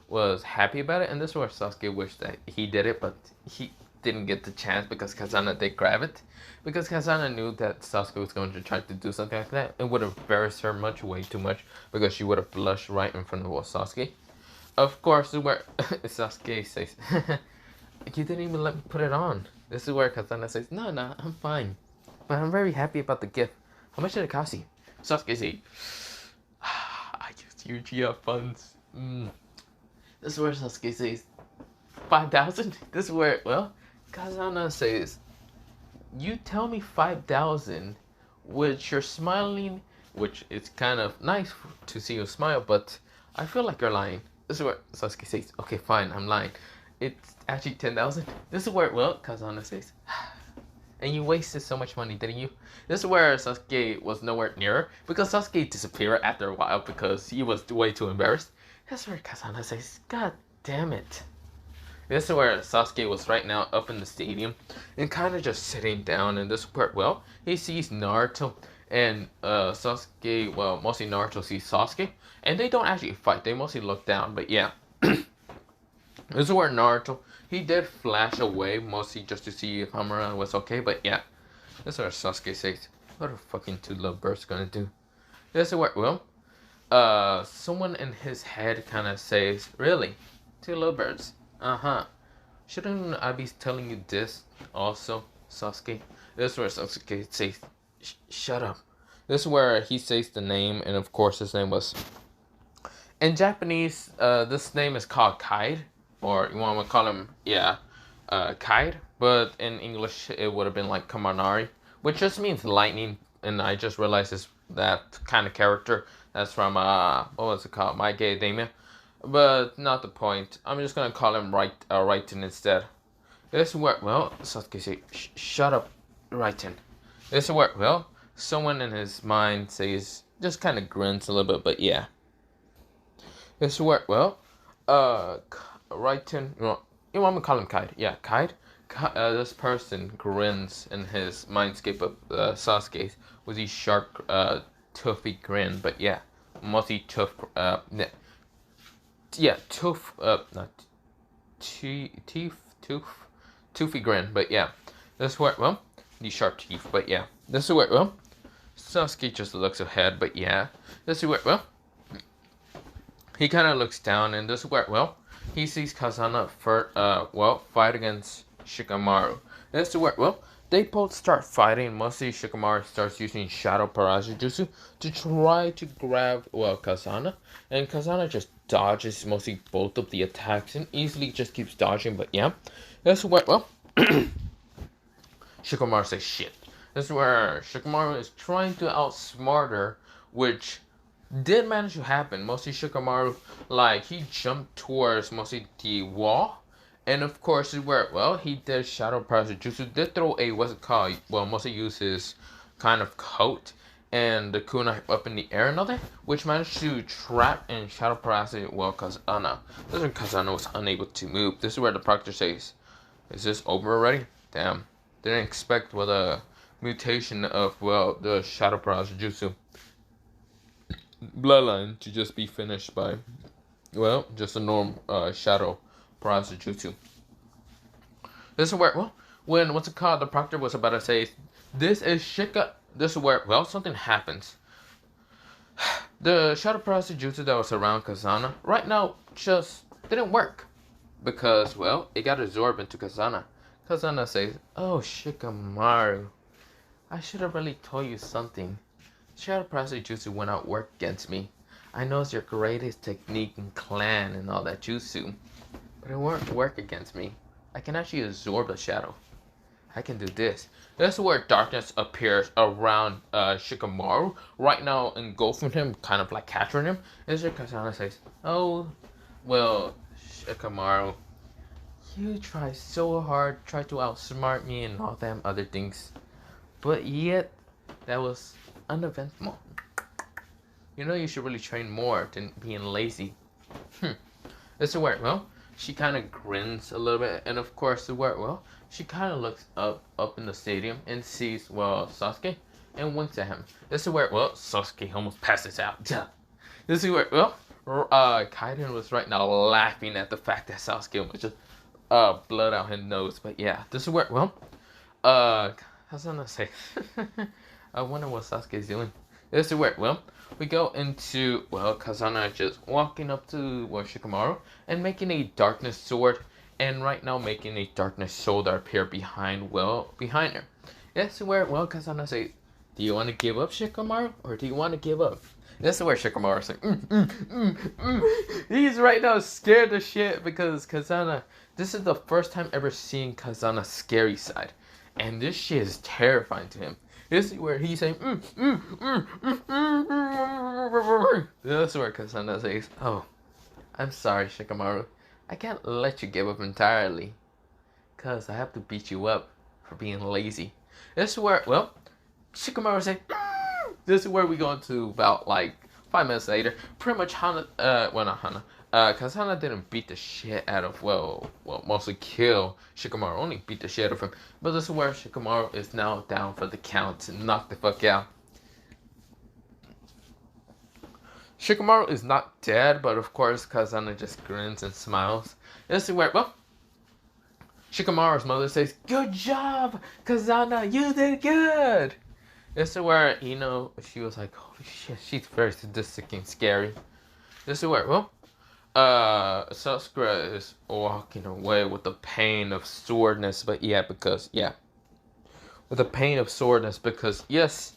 was happy about it, and this is where Sasuke wished that he did it, but he didn't get the chance because Kazana did grab it. Because Kazana knew that Sasuke was going to try to do something like that. It would have embarrassed her way too much, because she would have blushed right in front of Sasuke. Of course, this is where Sasuke says, you didn't even let me put it on. This is where Kazana says, no, I'm fine. But I'm very happy about the gift. How much did it cost you? Sasuke says, I used your GF funds. This is where Sasuke says, 5,000? This is where, well, Kazana says, you tell me 5,000, which you're smiling, which is kind of nice to see you smile, but I feel like you're lying. This is where Sasuke says, okay, fine, I'm lying. It's actually 10,000. This is where, well, Kazana says, and you wasted so much money, didn't you? This is where Sasuke was nowhere near, because Sasuke disappeared after a while because he was way too embarrassed. That's where Kazana says, God damn it. This is where Sasuke was right now up in the stadium and kind of just sitting down, and this is where, well, he sees Naruto and Sasuke, well, mostly Naruto sees Sasuke, and they don't actually fight, they mostly look down, but yeah. This is where Naruto, he did flash away, mostly just to see if Hamura was okay, but yeah. This is where Sasuke says, what are fucking two lovebirds gonna do? This is where, well, someone in his head kind of says, really? Two lovebirds? Uh-huh. Shouldn't I be telling you this also, Sasuke? This is where Sasuke says, shut up. This is where he says the name, and of course his name was... In Japanese, this name is called Kaid, or you want to call him, yeah, Kaid. But in English, it would have been like Kamanari, which just means lightning. And I just realized it's that kind of character. That's from, what was it called? My Gay Academia. But not the point. I'm just going to call him Raiten instead. This is where, well, Sasuke says, shut up, Raiten. This is where, well, someone in his mind says, just kind of grins a little bit, but yeah. This is where, well, Raiten, well, you want me to call him Kaid? Yeah, Kaid. This person grins in his mindscape of Sasuke's with his sharp, toothy grin, but yeah, mostly tooth, yeah, tooth, not toothy grin, but yeah, this is where, well, these sharp teeth, but yeah, this is where, well, Sasuke just looks ahead, but yeah, this is where, well, he kind of looks down, and this is where, well, he sees Kazana fight against Shikamaru. This is where, well, they both start fighting. Mostly Shikamaru starts using Shadow Parajutsu to try to grab, well, Kazana. And Kazana just dodges mostly both of the attacks and easily just keeps dodging, but yeah. This is where, well, Shikamaru says shit. This is where Shikamaru is trying to outsmart her, which did manage to happen. Mostly Shikamaru, like, he jumped towards mostly the wall. And of course, where, well, he did Shadow Parajutsu, did throw a, what's it called? Well, mostly use his kind of coat and the kunai up in the air and all that, which managed to trap and Shadow Parajutsu, well, Kazana. This is when Kazana was unable to move. This is where the proctor says, is this over already? Damn. Didn't expect what a mutation of, well, the Shadow Parajutsu bloodline to just be finished by, well, just a normal Shadow Parajutsu. This is where, well, when, what's it called, the proctor was about to say, this is Shika, this is where, well, something happens. The Shadow Parajutsu that was around Kazana, right now, just didn't work. Because, well, it got absorbed into Kazana. Kazana says, oh, Shikamaru, I should have really told you something. Shadow Parajutsu went out work against me. I know it's your greatest technique in clan and all that jutsu. But it won't work against me. I can actually absorb the shadow. I can do this. This is where darkness appears around Shikamaru. Right now, engulfing him, kind of like capturing him. This is where Kazana says, oh, well, Shikamaru, you try so hard, try to outsmart me and all them other things. But yet, that was uneventful. You know you should really train more than being lazy. This is where, well, she kind of grins a little bit, and of course, well, she kind of looks up in the stadium and sees, well, Sasuke, and winks at him. This is where, well, Sasuke almost passes out. This is where, well, Kaiden was right now laughing at the fact that Sasuke was just blood out his nose. But yeah, this is where, well, how's I gonna say? I wonder what Sasuke's doing. This is where, well, we go into, well, Kazana just walking up to, well, Shikamaru and making a darkness sword, and right now making a darkness sword appear behind her. This is where, well, Kazana says, do you want to give up, Shikamaru, or do you want to give up? This is where Shikamaru is like, He's right now scared as shit because Kazana, this is the first time ever seeing Kazana's scary side, and this shit is terrifying to him. This is where he's saying, This is where Kazana says, oh, I'm sorry, Shikamaru. I can't let you give up entirely. Because I have to beat you up for being lazy. This is where, well, Shikamaru says, This is where we go into about, like, 5 minutes later. Pretty much Kazana didn't beat the shit out of, well, mostly kill Shikamaru. Only beat the shit out of him. But this is where Shikamaru is now down for the count to knock the fuck out. Shikamaru is not dead, but of course Kazana just grins and smiles. This is where, well, Shikamaru's mother says, "Good job, Kazana, you did good." This is where, she was like, holy shit, she's very sadistic and scary. This is where, well, Sakura is walking away with the pain of soreness, but yeah, because, yeah. With the pain of soreness, because, yes,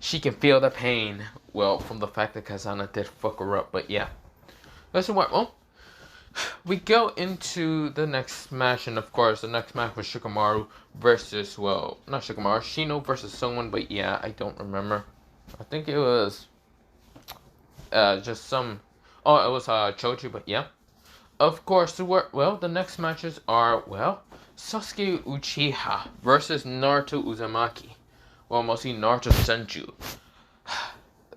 she can feel the pain, well, from the fact that Kazana did fuck her up, but yeah. This is where, well, we go into the next match, and of course, the next match was Shikamaru versus, well, not Shikamaru, Shino versus someone, but yeah, I don't remember. I think it was, just some, oh, it was, Choji, but yeah. Of course, well, the next matches are, well, Sasuke Uchiha versus Naruto Uzumaki. Well, mostly Naruto Senju.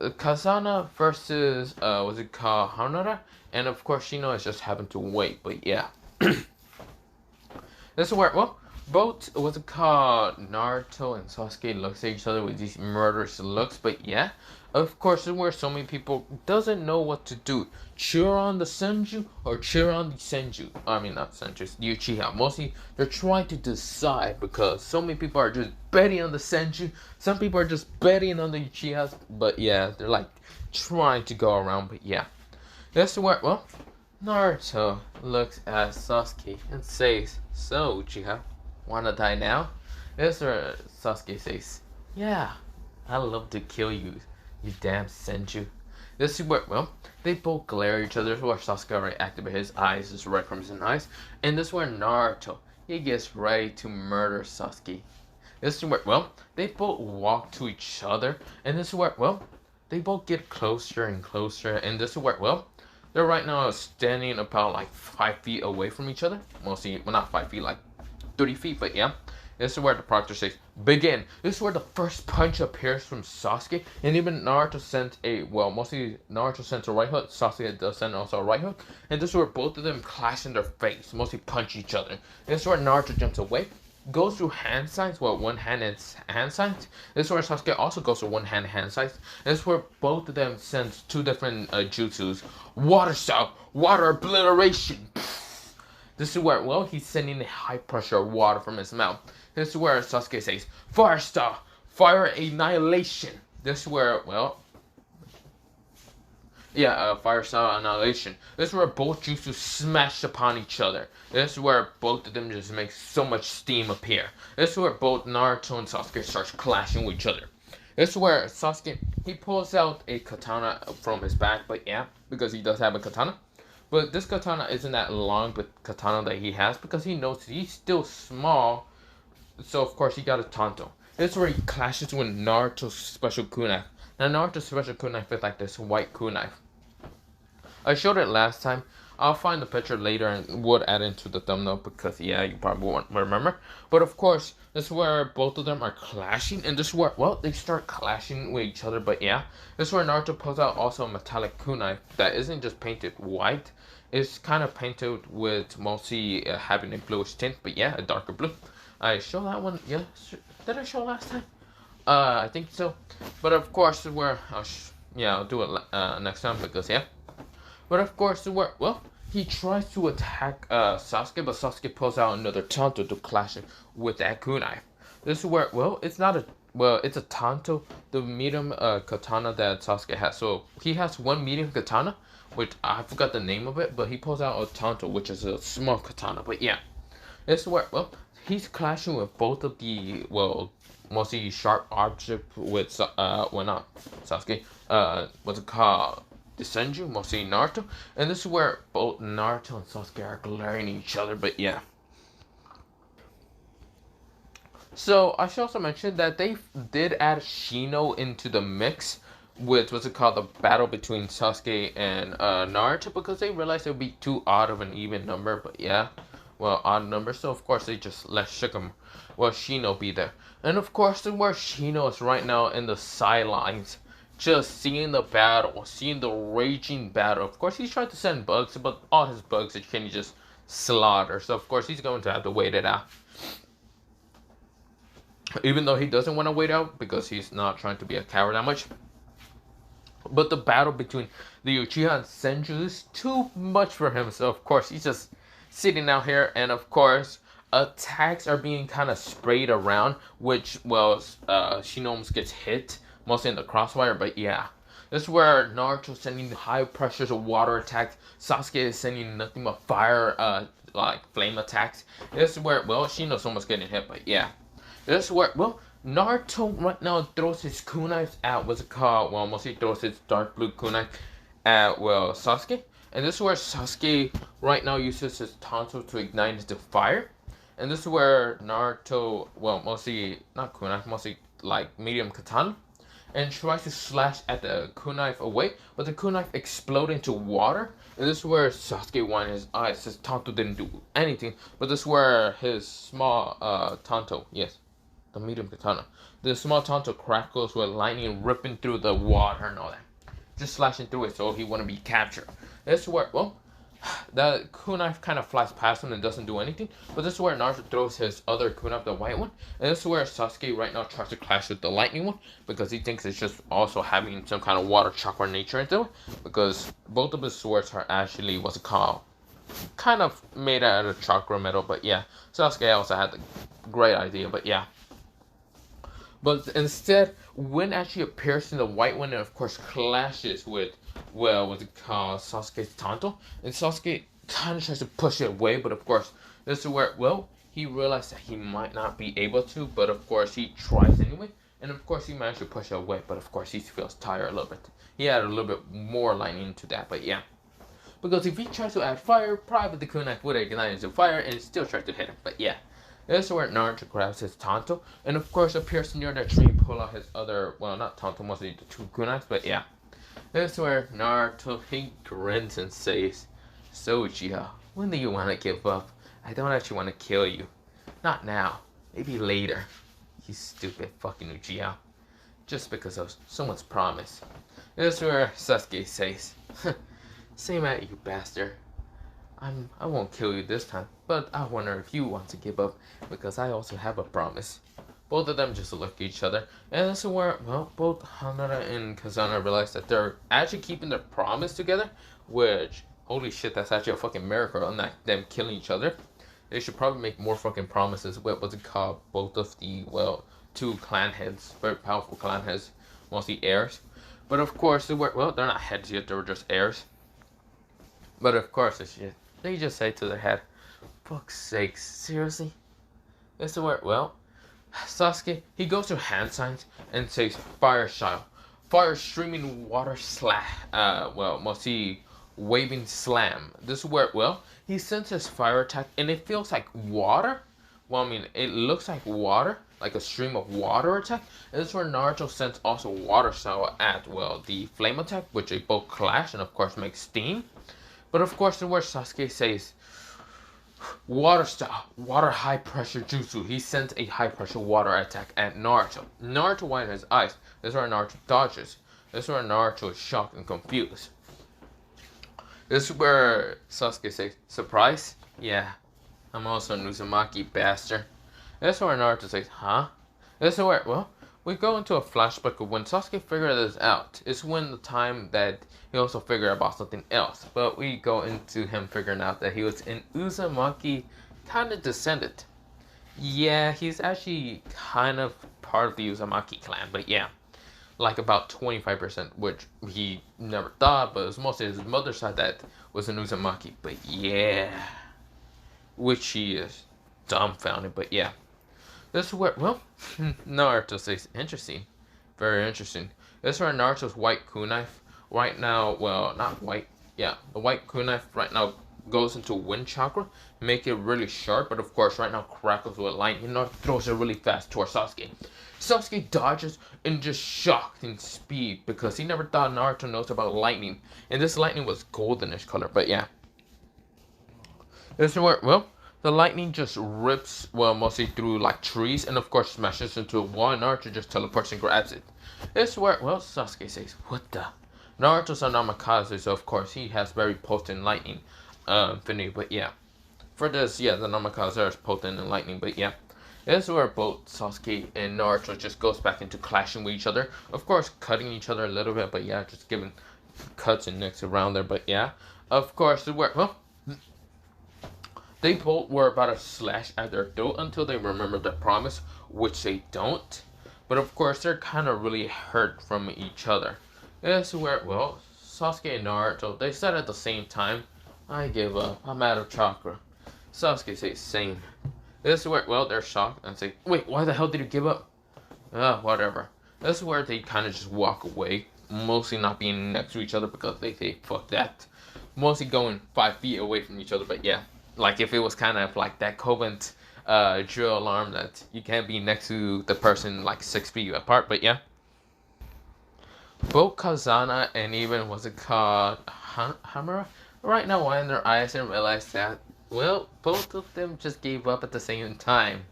Kazana versus, was it called Hanara? And of course, Shino is just having to wait, but yeah. This is where, well, both, what's it called, Naruto and Sasuke looks at each other with these murderous looks, but yeah. Of course, this is where so many people doesn't know what to do. Cheer on the Senju or cheer on the Senju. I mean, not Senju, the Uchiha. Mostly, they're trying to decide because so many people are just betting on the Senju. Some people are just betting on the Uchihas, but yeah, they're like trying to go around, but yeah. This is where, well, Naruto looks at Sasuke and says, "So, Uchiha, wanna die now?" This is where Sasuke says, "Yeah, I'd love to kill you, you damn Senju." This is where, well, they both glare at each other. This is where Sasuke already activated his eyes, is red from his eyes. And this is where Naruto, he gets ready to murder Sasuke. This is where, well, they both walk to each other. And this is where, well, they both get closer and closer. And this is where, well, they're right now standing about like 5 feet away from each other. Mostly, well, not 5 feet, like 30 feet, but yeah. This is where the proctor says, "Begin." This is where the first punch appears from Sasuke. And even Naruto sent a, well, mostly Naruto sent a right hook. Sasuke does send also a right hook. And this is where both of them clash in their face. Mostly punch each other. This is where Naruto jumps away. Goes through hand signs, well, one hand and hand signs. This is where Sasuke also goes through one hand signs. This is where both of them send two different jutsus. Water style, water obliteration. This is where, well, he's sending a high pressure water from his mouth. This is where Sasuke says, "Fire style, fire annihilation." This is where, well, yeah, fire style annihilation. This is where both jutsu smash upon each other. This is where both of them just make so much steam appear. This is where both Naruto and Sasuke start clashing with each other. This is where Sasuke, he pulls out a katana from his back, but yeah, because he does have a katana. But this katana isn't that long, but katana that he has, because he knows he's still small. So of course he got a Tonto. This is where he clashes with Naruto's special kunai. Now Naruto's special kunai is like this white kunai. I showed it last time. I'll find the picture later and would add into the thumbnail because yeah, you probably won't remember. But of course, this is where both of them are clashing, and this is where, well, they start clashing with each other. But yeah, this is where Naruto pulls out also a metallic kunai that isn't just painted white. It's kind of painted with mostly having a bluish tint, but yeah, a darker blue. I showed that one, yeah, did I show last time? I think so. But of course, where I'll do it next time because yeah. But of course, where, well, he tries to attack Sasuke, but Sasuke pulls out another Tonto to clash with that kunai. This is where, well, it's not a, well, it's a Tonto, the medium katana that Sasuke has. So he has one medium katana, which I forgot the name of it, but he pulls out a Tonto, which is a small katana. But yeah, this is where, well, he's clashing with both of the, well, mostly sharp object with, well, not Sasuke, what's it called? The Senju, mostly Naruto. And this is where both Naruto and Sasuke are glaring at each other, but yeah. So, I should also mention that they did add Shino into the mix with, what's it called, the battle between Sasuke and Naruto, because they realized it would be too odd of an even number, but yeah. Well, odd number, so of course they just let Shino be there. And of course, this is where Shino is right now in the sidelines, just seeing the battle, seeing the raging battle. Of course, he's trying to send bugs, but all his bugs can he just slaughter. So of course, he's going to have to wait it out. Even though he doesn't want to wait out because he's not trying to be a coward that much. But the battle between the Uchiha and Senju is too much for him. So of course he's just sitting out here, and of course attacks are being kind of sprayed around, which well, Shino almost gets hit mostly in the crossfire. But yeah, this is where Naruto's sending high pressures of water attacks. Sasuke is sending nothing but fire, like flame attacks. This is where well, Shino's almost getting hit. But yeah, this is where well. Naruto right now throws his kunais at what's it called? Well, mostly throws his dark blue kunai at well Sasuke, and this is where Sasuke right now uses his tonto to ignite into fire, and this is where Naruto well mostly not kunai, mostly like medium katana, and tries to slash at the kunai away, but the kunai explodes into water, and this is where Sasuke won his eyes. His tonto didn't do anything, but this is where his small tonto, yes, the medium katana. The small tonto crackles with lightning ripping through the water and all that. Just slashing through it so he wouldn't be captured. This is where, well, the kunai kind of flies past him and doesn't do anything. But this is where Naruto throws his other kunai, the white one. And this is where Sasuke right now tries to clash with the lightning one, because he thinks it's just also having some kind of water chakra nature into it. Because both of his swords are actually, what's it called? Kind of made out of chakra metal. But yeah, Sasuke also had the great idea. But yeah. But instead, Wind actually appears in the white one and of course clashes with, well, what's it called, Sasuke's Tonto. And Sasuke kind of tries to push it away, but of course, this is where, well, he realized that he might not be able to, but of course he tries anyway. And of course he managed to push it away, but of course he feels tired a little bit. He had a little bit more lightning into that, but yeah. Because if he tries to add fire, probably the kunai would ignite into fire and still try to hit him, but yeah. This is where Naruto grabs his tonto, and of course appears near the tree, pull out his other, well, not tonto, mostly the two kunais, but yeah. This is where Naruto, he grins and says, "So Uchiha, when do you want to give up? I don't actually want to kill you. Not now, maybe later. You stupid fucking Uchiha. Just because of someone's promise." This is where Sasuke says, "Same at you, bastard. I won't kill you this time, but I wonder if you want to give up, because I also have a promise." Both of them just look at each other, and this is where, well, both Hanada and Kazana realize that they're actually keeping their promise together, which, holy shit, that's actually a fucking miracle, unlike them killing each other. They should probably make more fucking promises with, what's it called, both of the, well, two clan heads, very powerful clan heads, mostly heirs. But of course, well, they're not heads yet, they were just heirs. But of course, they just say to their head, "Fuck's sakes, seriously?" This is where, well, Sasuke, he goes to hand signs and says, "Fire style." Fire streaming water well, mostly waving slam. This is where, well, he sends his fire attack and it feels like water. Well, I mean, it looks like water, like a stream of water attack. And this is where Naruto sends also water style at, well, the flame attack, which they both clash and of course make steam. But of course, the word Sasuke says, "Water style, water high pressure jutsu." He sends a high pressure water attack at Naruto. Naruto widens his eyes. This is where Naruto dodges. This is where Naruto is shocked and confused. This is where Sasuke says, "Surprise? Yeah, I'm also an Uzumaki, bastard." This is where Naruto says, "Huh?" This is where, well, we go into a flashback of when Sasuke figured this out. It's when the time that he also figured about something else. But we go into him figuring out that he was an Uzumaki kind of descendant. Yeah, he's actually kind of part of the Uzumaki clan, but yeah. Like about 25%, which he never thought, but it was mostly his mother's side that was an Uzumaki. But yeah. Which he is dumbfounded, but yeah. This is where, well, Naruto says, "Interesting. Very interesting." This is where Naruto's white kunai right now, well, not white, yeah, the white kunai right now goes into wind chakra, make it really sharp, but of course right now crackles with lightning. Naruto throws it really fast towards Sasuke. Sasuke dodges and just shocked in speed because he never thought Naruto knows about lightning, and this lightning was goldenish color, but yeah. This is where, well, the lightning just rips, well, mostly through like trees, and of course smashes into a wall, and Naruto just teleports and grabs it. This is where, well, Sasuke says, "What the?" Naruto's a Namikaze, so of course he has very potent lightning infinity, but yeah. For this, yeah, the Namikaze is potent in lightning, but yeah. This is where both Sasuke and Naruto just goes back into clashing with each other. Of course, cutting each other a little bit, but yeah, just giving cuts and nicks around there. But yeah, of course, they both were about to slash at their throat until they remember the promise, which they don't. But of course, they're kind of really hurt from each other. This is where, Sasuke and Naruto, they said at the same time, I give up, I'm out of chakra. Sasuke says, same. This is where, they're shocked and say, wait, why the hell did you give up? Whatever. This is where they kind of just walk away, mostly not being next to each other because they say, fuck that. Mostly going 5 feet away from each other, but yeah. Like if it was kind of like that Covent drill alarm that you can't be next to the person like 6 feet apart, but yeah. Both Kazana and even what's it called, Hamura, right now wind their eyes and realize that, both of them just gave up at the same time.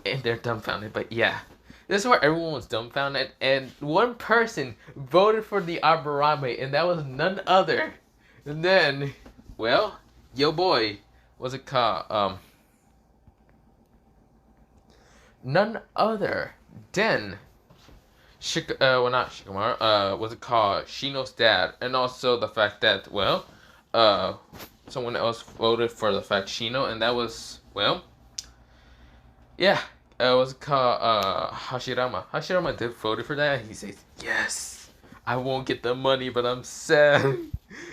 And they're dumbfounded, but yeah. This is where everyone was dumbfounded, and one person voted for the Aburame, and that was none other. And then, yo boy, what's it called? None other than not Shikamaru, what's it called? Shino's dad, and also the fact that, someone else voted for the fact Shino, and that was, what's it called? Hashirama. Hashirama did vote for that, and he says, yes, I won't get the money, but I'm sad.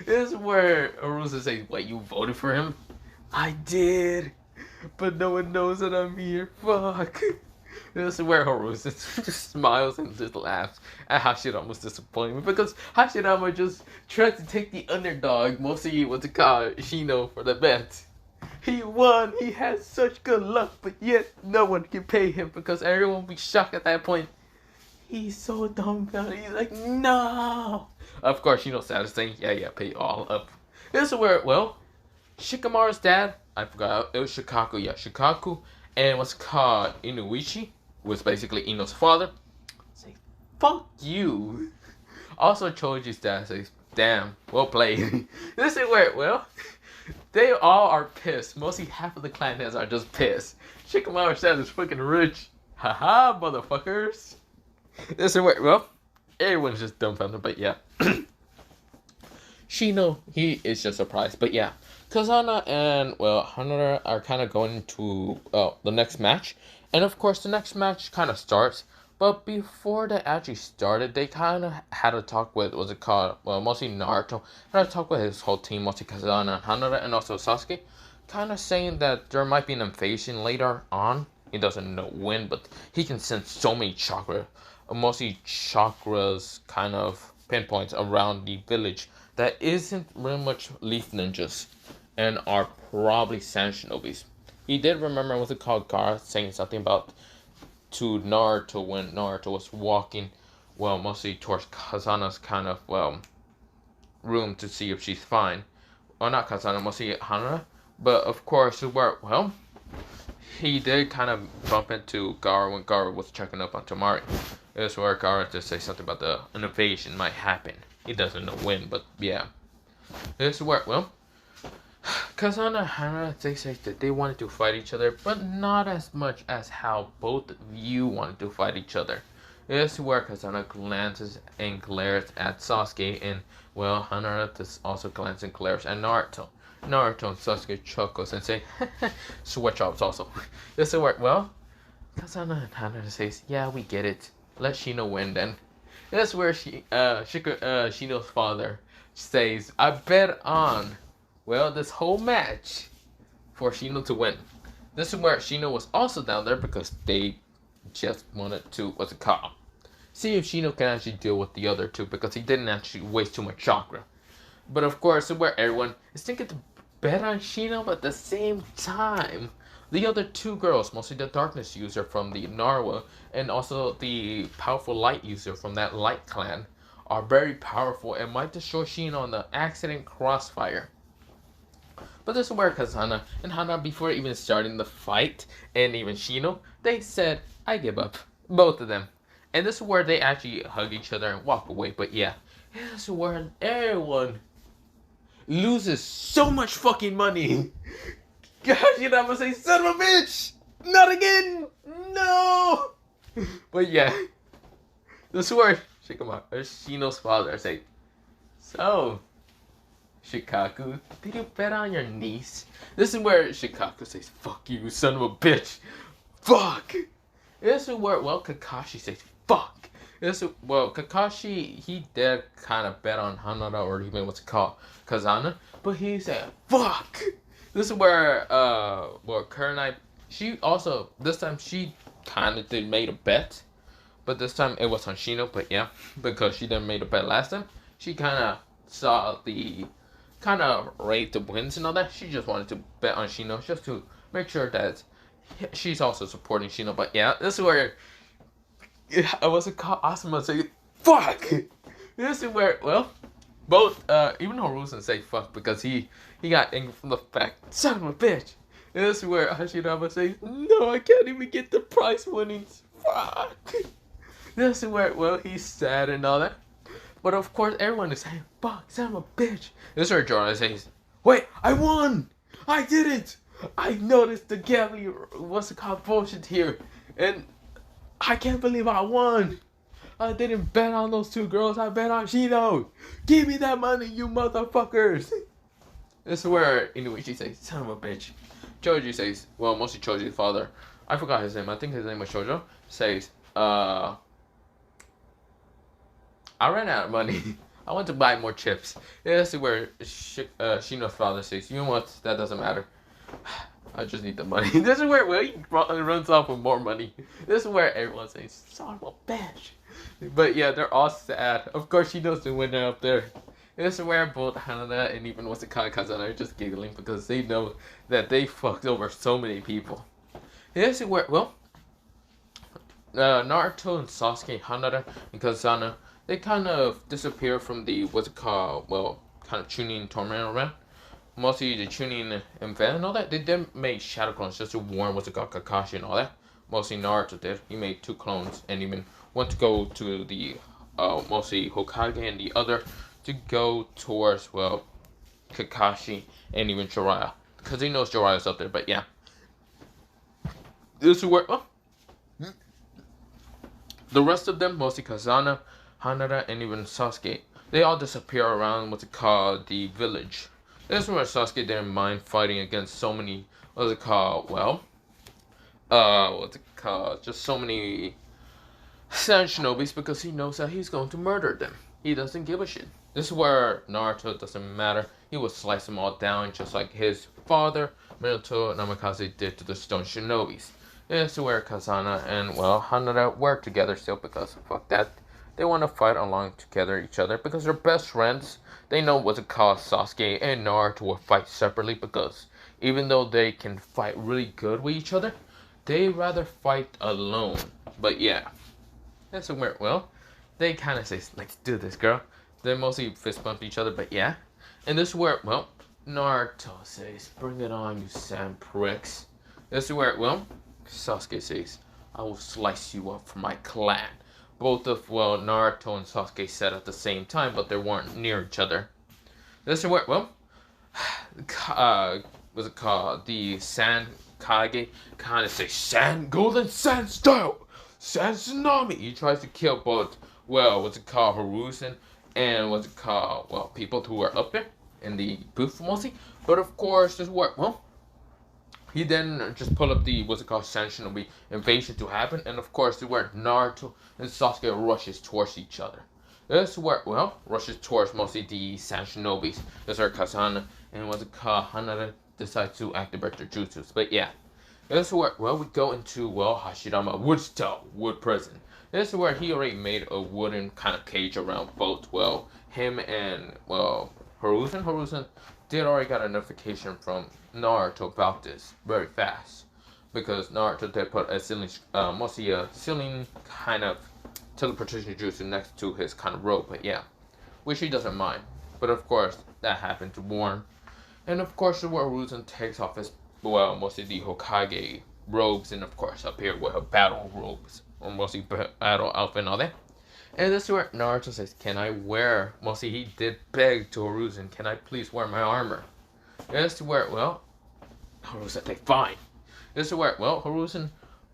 This is where Arusa says, wait, you voted for him? I did, but no one knows that I'm here. Fuck. This is where Harusa just smiles and just laughs at Hashirama's disappointment because Hashirama just tried to take the underdog, mostly what's it called, Shino, for the bet. He won, he had such good luck, but yet no one can pay him because everyone will be shocked at that point. He's so dumbfounded, he's like, no! Of course, Shino's sad saying, yeah, pay all up. This is where, Shikamaru's dad, I forgot, it was Shikaku, Shikaku, and what's called Inuichi, was basically Ino's father. Say, fuck you. Also, Choji's dad says, damn, well played. This is where, they all are pissed. Mostly half of the clan heads are just pissed. Shikamaru's dad is fucking rich. Haha, motherfuckers. This is where, everyone's just dumbfounded, but yeah. Shino, he is just surprised, but yeah. Kazana and, Hanura are kind of going into the next match. And of course, the next match kind of starts. But before they actually started, they kind of had a talk with, mostly Naruto. Had a talk with his whole team, mostly Kazana and Hanura, and also Sasuke. Kind of saying that there might be an invasion later on. He doesn't know when, but he can sense so many chakra. Mostly chakras kind of pinpoints around the village that isn't really much leaf ninjas. And are probably Sand Shinobis. He did remember what's it called, Garth saying something about to Naruto when Naruto was walking, mostly towards Kazana's kind of, room to see if she's fine. Well, not Kazana, mostly Hanura. But of course, he did kind of bump into Gaara when Gaara was checking up on Tamari. This is where Gaara just say something about an invasion might happen. He doesn't know when, but yeah. This is where, Kazana and Hanura, they say that they wanted to fight each other, but not as much as how both of you wanted to fight each other. This is where Kazana glances and glares at Sasuke, and, Hanura just also glances and glares at Naruto. Naruto and Sasuke chuckles and say, sweatshops also. This is where, Kazana and Hanura says, yeah, we get it. Let Shino win then. This is where Shino's father says, I bet on this whole match for Shino to win. This is where Shino was also down there because they just wanted to, see if Shino can actually deal with the other two because he didn't actually waste too much chakra. But of course, where everyone is thinking to bet on Shino, but at the same time, the other two girls, mostly the darkness user from the Narwa and also the powerful light user from that light clan, are very powerful and might destroy Shino in the accident crossfire. But this is where Kazana and Hana, before even starting the fight, and even Shino, they said, I give up. Both of them. And this is where they actually hug each other and walk away. But yeah, this is where everyone loses so much fucking money. Gosh, I'm gonna say, son of a bitch! Not again! No! But yeah, this is where Shino's father says, so, Shikaku, did you bet on your niece? This is where Shikaku says, fuck you, son of a bitch. Fuck! This is where, well, Kakashi says, fuck. Kakashi, he did kind of bet on Hanada, or even what's it called, Kazana, but he said, fuck! This is where, Kurenai, she also, this time she kind of did made a bet, but this time it was on Shino, but yeah, because she didn't made a bet last time, she kind of saw the, kind of rate the wins and all that, she just wanted to bet on Shino, just to make sure that she's also supporting Shino, but yeah, this is where I wasn't called Asuma saying fuck. This is where, well, both even Horusen say fuck because he got angry from the fact, son of a bitch. This is where Hashirama says, no, I can't even get the prize winnings. Fuck. This is where, well, he's sad and all that, but of course everyone is saying fuck, son of a bitch. This is where Jorah says, wait, I won, I did it. I noticed the gambling, what's it called, bullshit here, and I can't believe I won. I didn't bet on those two girls, I bet on Shino. Give me that money, you motherfuckers. This is where Inuichi says, son of a bitch. Choji says, well, mostly Choji's father, I forgot his name, I think his name was Shoujo, says, I ran out of money. I want to buy more chips. This is where Shino's father says, you know what, that doesn't matter. I just need the money. This is where, well, he runs off with more money. This is where everyone says, son of a bitch. But yeah, they're all sad. Of course, she knows the winner up there. This is where both Hanada and even what's the Kazana are just giggling because they know that they fucked over so many people. This is where, well, Naruto and Sasuke, Hanada and Kazana, they kind of disappear from the, what's it called, well, kind of tuning tournament around. Mostly the tuning event and all that. They did make shadow clones just to warn what's it called, Kakashi and all that. Mostly Naruto did. He made 2 clones and even went to go to the mostly Hokage and the other to go towards, well, Kakashi and even Jiraiya. Because he knows Jiraiya's up there, but yeah. This is where, well, the rest of them, mostly Kazana, Hanada, and even Sasuke, they all disappear around what's it called, the village. This is where Sasuke didn't mind fighting against so many, what's it called, well, just so many Sand Shinobis because he knows that he's going to murder them. He doesn't give a shit. This is where Naruto doesn't matter. He will slice them all down just like his father, Minato Namikaze, did to the Stone Shinobis. This is where Kazana and, well, Hanada work together still because, fuck that. They want to fight along together each other because they're best friends. They know what it called, Sasuke and Naruto will fight separately because even though they can fight really good with each other, they rather fight alone. But yeah, that's where, well, they kind of say, let's do this, girl. They mostly fist bump each other, but yeah. And this is where, well, Naruto says, bring it on, you sand pricks. This is where, well, Sasuke says, I will slice you up for my clan. Both of, well, Naruto and Sasuke said at the same time, but they weren't near each other. This is where, well, what's it called? The Sand Kage kind of says, Sand Golden Sand Style! Sand Tsunami! He tries to kill both, well, what's it called, Hiruzen, and what's it called, well, people who are up there in the booth mostly. But of course, this is where, well, he then just pulled up the, what's it called, Sand Shinobi invasion to happen. And of course, this is where Naruto and Sasuke rushes towards each other. This is where, well, rushes towards mostly the Sand Shinobis. This is where Kazana and what's it called, Hanada decide to activate their jutsus. But yeah, this is where, well, we go into, well, Hashirama wood prison. This is where he already made a wooden kind of cage around both, well, him and, well, Hiruzen. Hiruzen did already got a notification from Naruto about this very fast. Because Naruto did put a ceiling, mostly a ceiling kind of teleportation jutsu next to his kind of rope, but yeah. Which he doesn't mind. But of course, that happened to warn. And of course, where Hiruzen takes off his, well, mostly the Hokage robes, and of course up here with her battle robes, or mostly battle outfit and all that. And this is where Naruto says, can I wear, mostly he did beg to Hiruzen, can I please wear my armor? And this is where, well, Hiruzen said, fine. This is where, well, Hiruzen,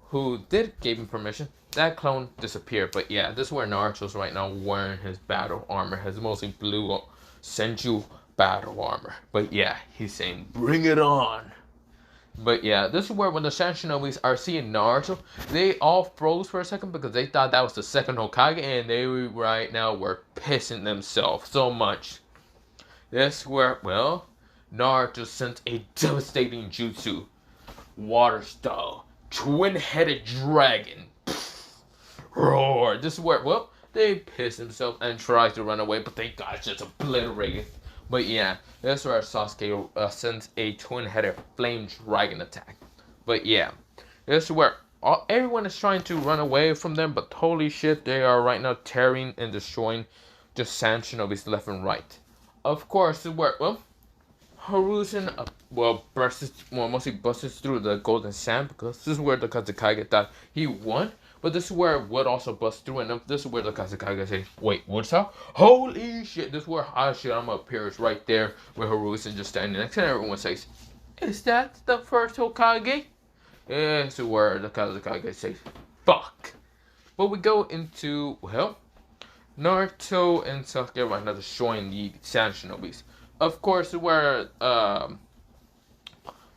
who did give him permission, that clone disappeared. But yeah, this is where Naruto's right now wearing his battle armor, his mostly blue Senju battle armor. But yeah, he's saying, bring it on. But yeah, this is where when the Sanshinobis are seeing Naruto, they all froze for a second because they thought that was the second Hokage, and they right now were pissing themselves so much. This is where, well, Naruto sent a devastating jutsu, water style, twin-headed dragon. Roar. This is where, well, they piss themselves and tries to run away, but they got just obliterated. But yeah, that's where Sasuke sends a twin-headed flame dragon attack. But yeah, this is where everyone is trying to run away from them, but holy shit, they are right now tearing and destroying just sand shinobis left and right. Of course, this is where, well, Hiruzen, mostly busts through the golden sand because this is where the Kazekage thought he won. But this is where Wood also busts through, and this is where the Kazekage says, wait, what's up? Holy shit, this is where Hashirama appears right there with Hiruzen just standing next to him, and everyone says, is that the first Hokage? Yeah, this is where the Kazekage says, fuck. But we go into, well, Naruto and Sasuke right now destroying the Sand Shinobis. Of course, where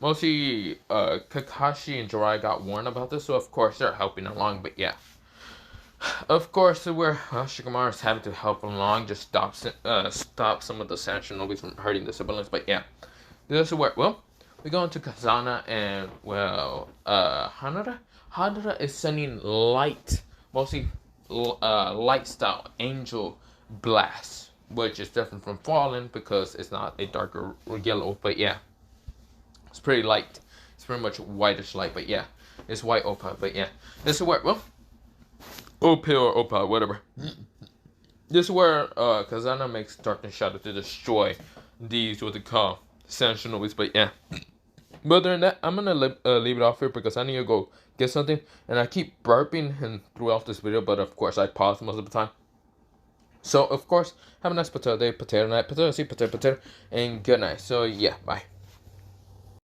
mostly Kakashi and Jiraiya got warned about this, so of course they're helping along. But yeah, of course, where Shikamaru is having to help along, just stop some of the Sand Shinobis from hurting the civilians. But yeah, this is where, well, we go into Kazana and, well, Hanada. Hanada is sending light, mostly light style angel blast, which is different from Fallen because it's not a darker yellow. But yeah, it's pretty light. It's pretty much whitish light. But yeah, it's white opal. But yeah, this is where, well, opal or opal, whatever. This is where Kazana makes Darkness Shadow to destroy these what they call Sand Shinobis. But yeah, but other than that, I'm gonna leave it off here because I need to go get something, and I keep burping and throughout this video. But of course, I pause most of the time. So of course, have a nice potato day, potato night, potato seed, potato, and good night. So yeah, bye.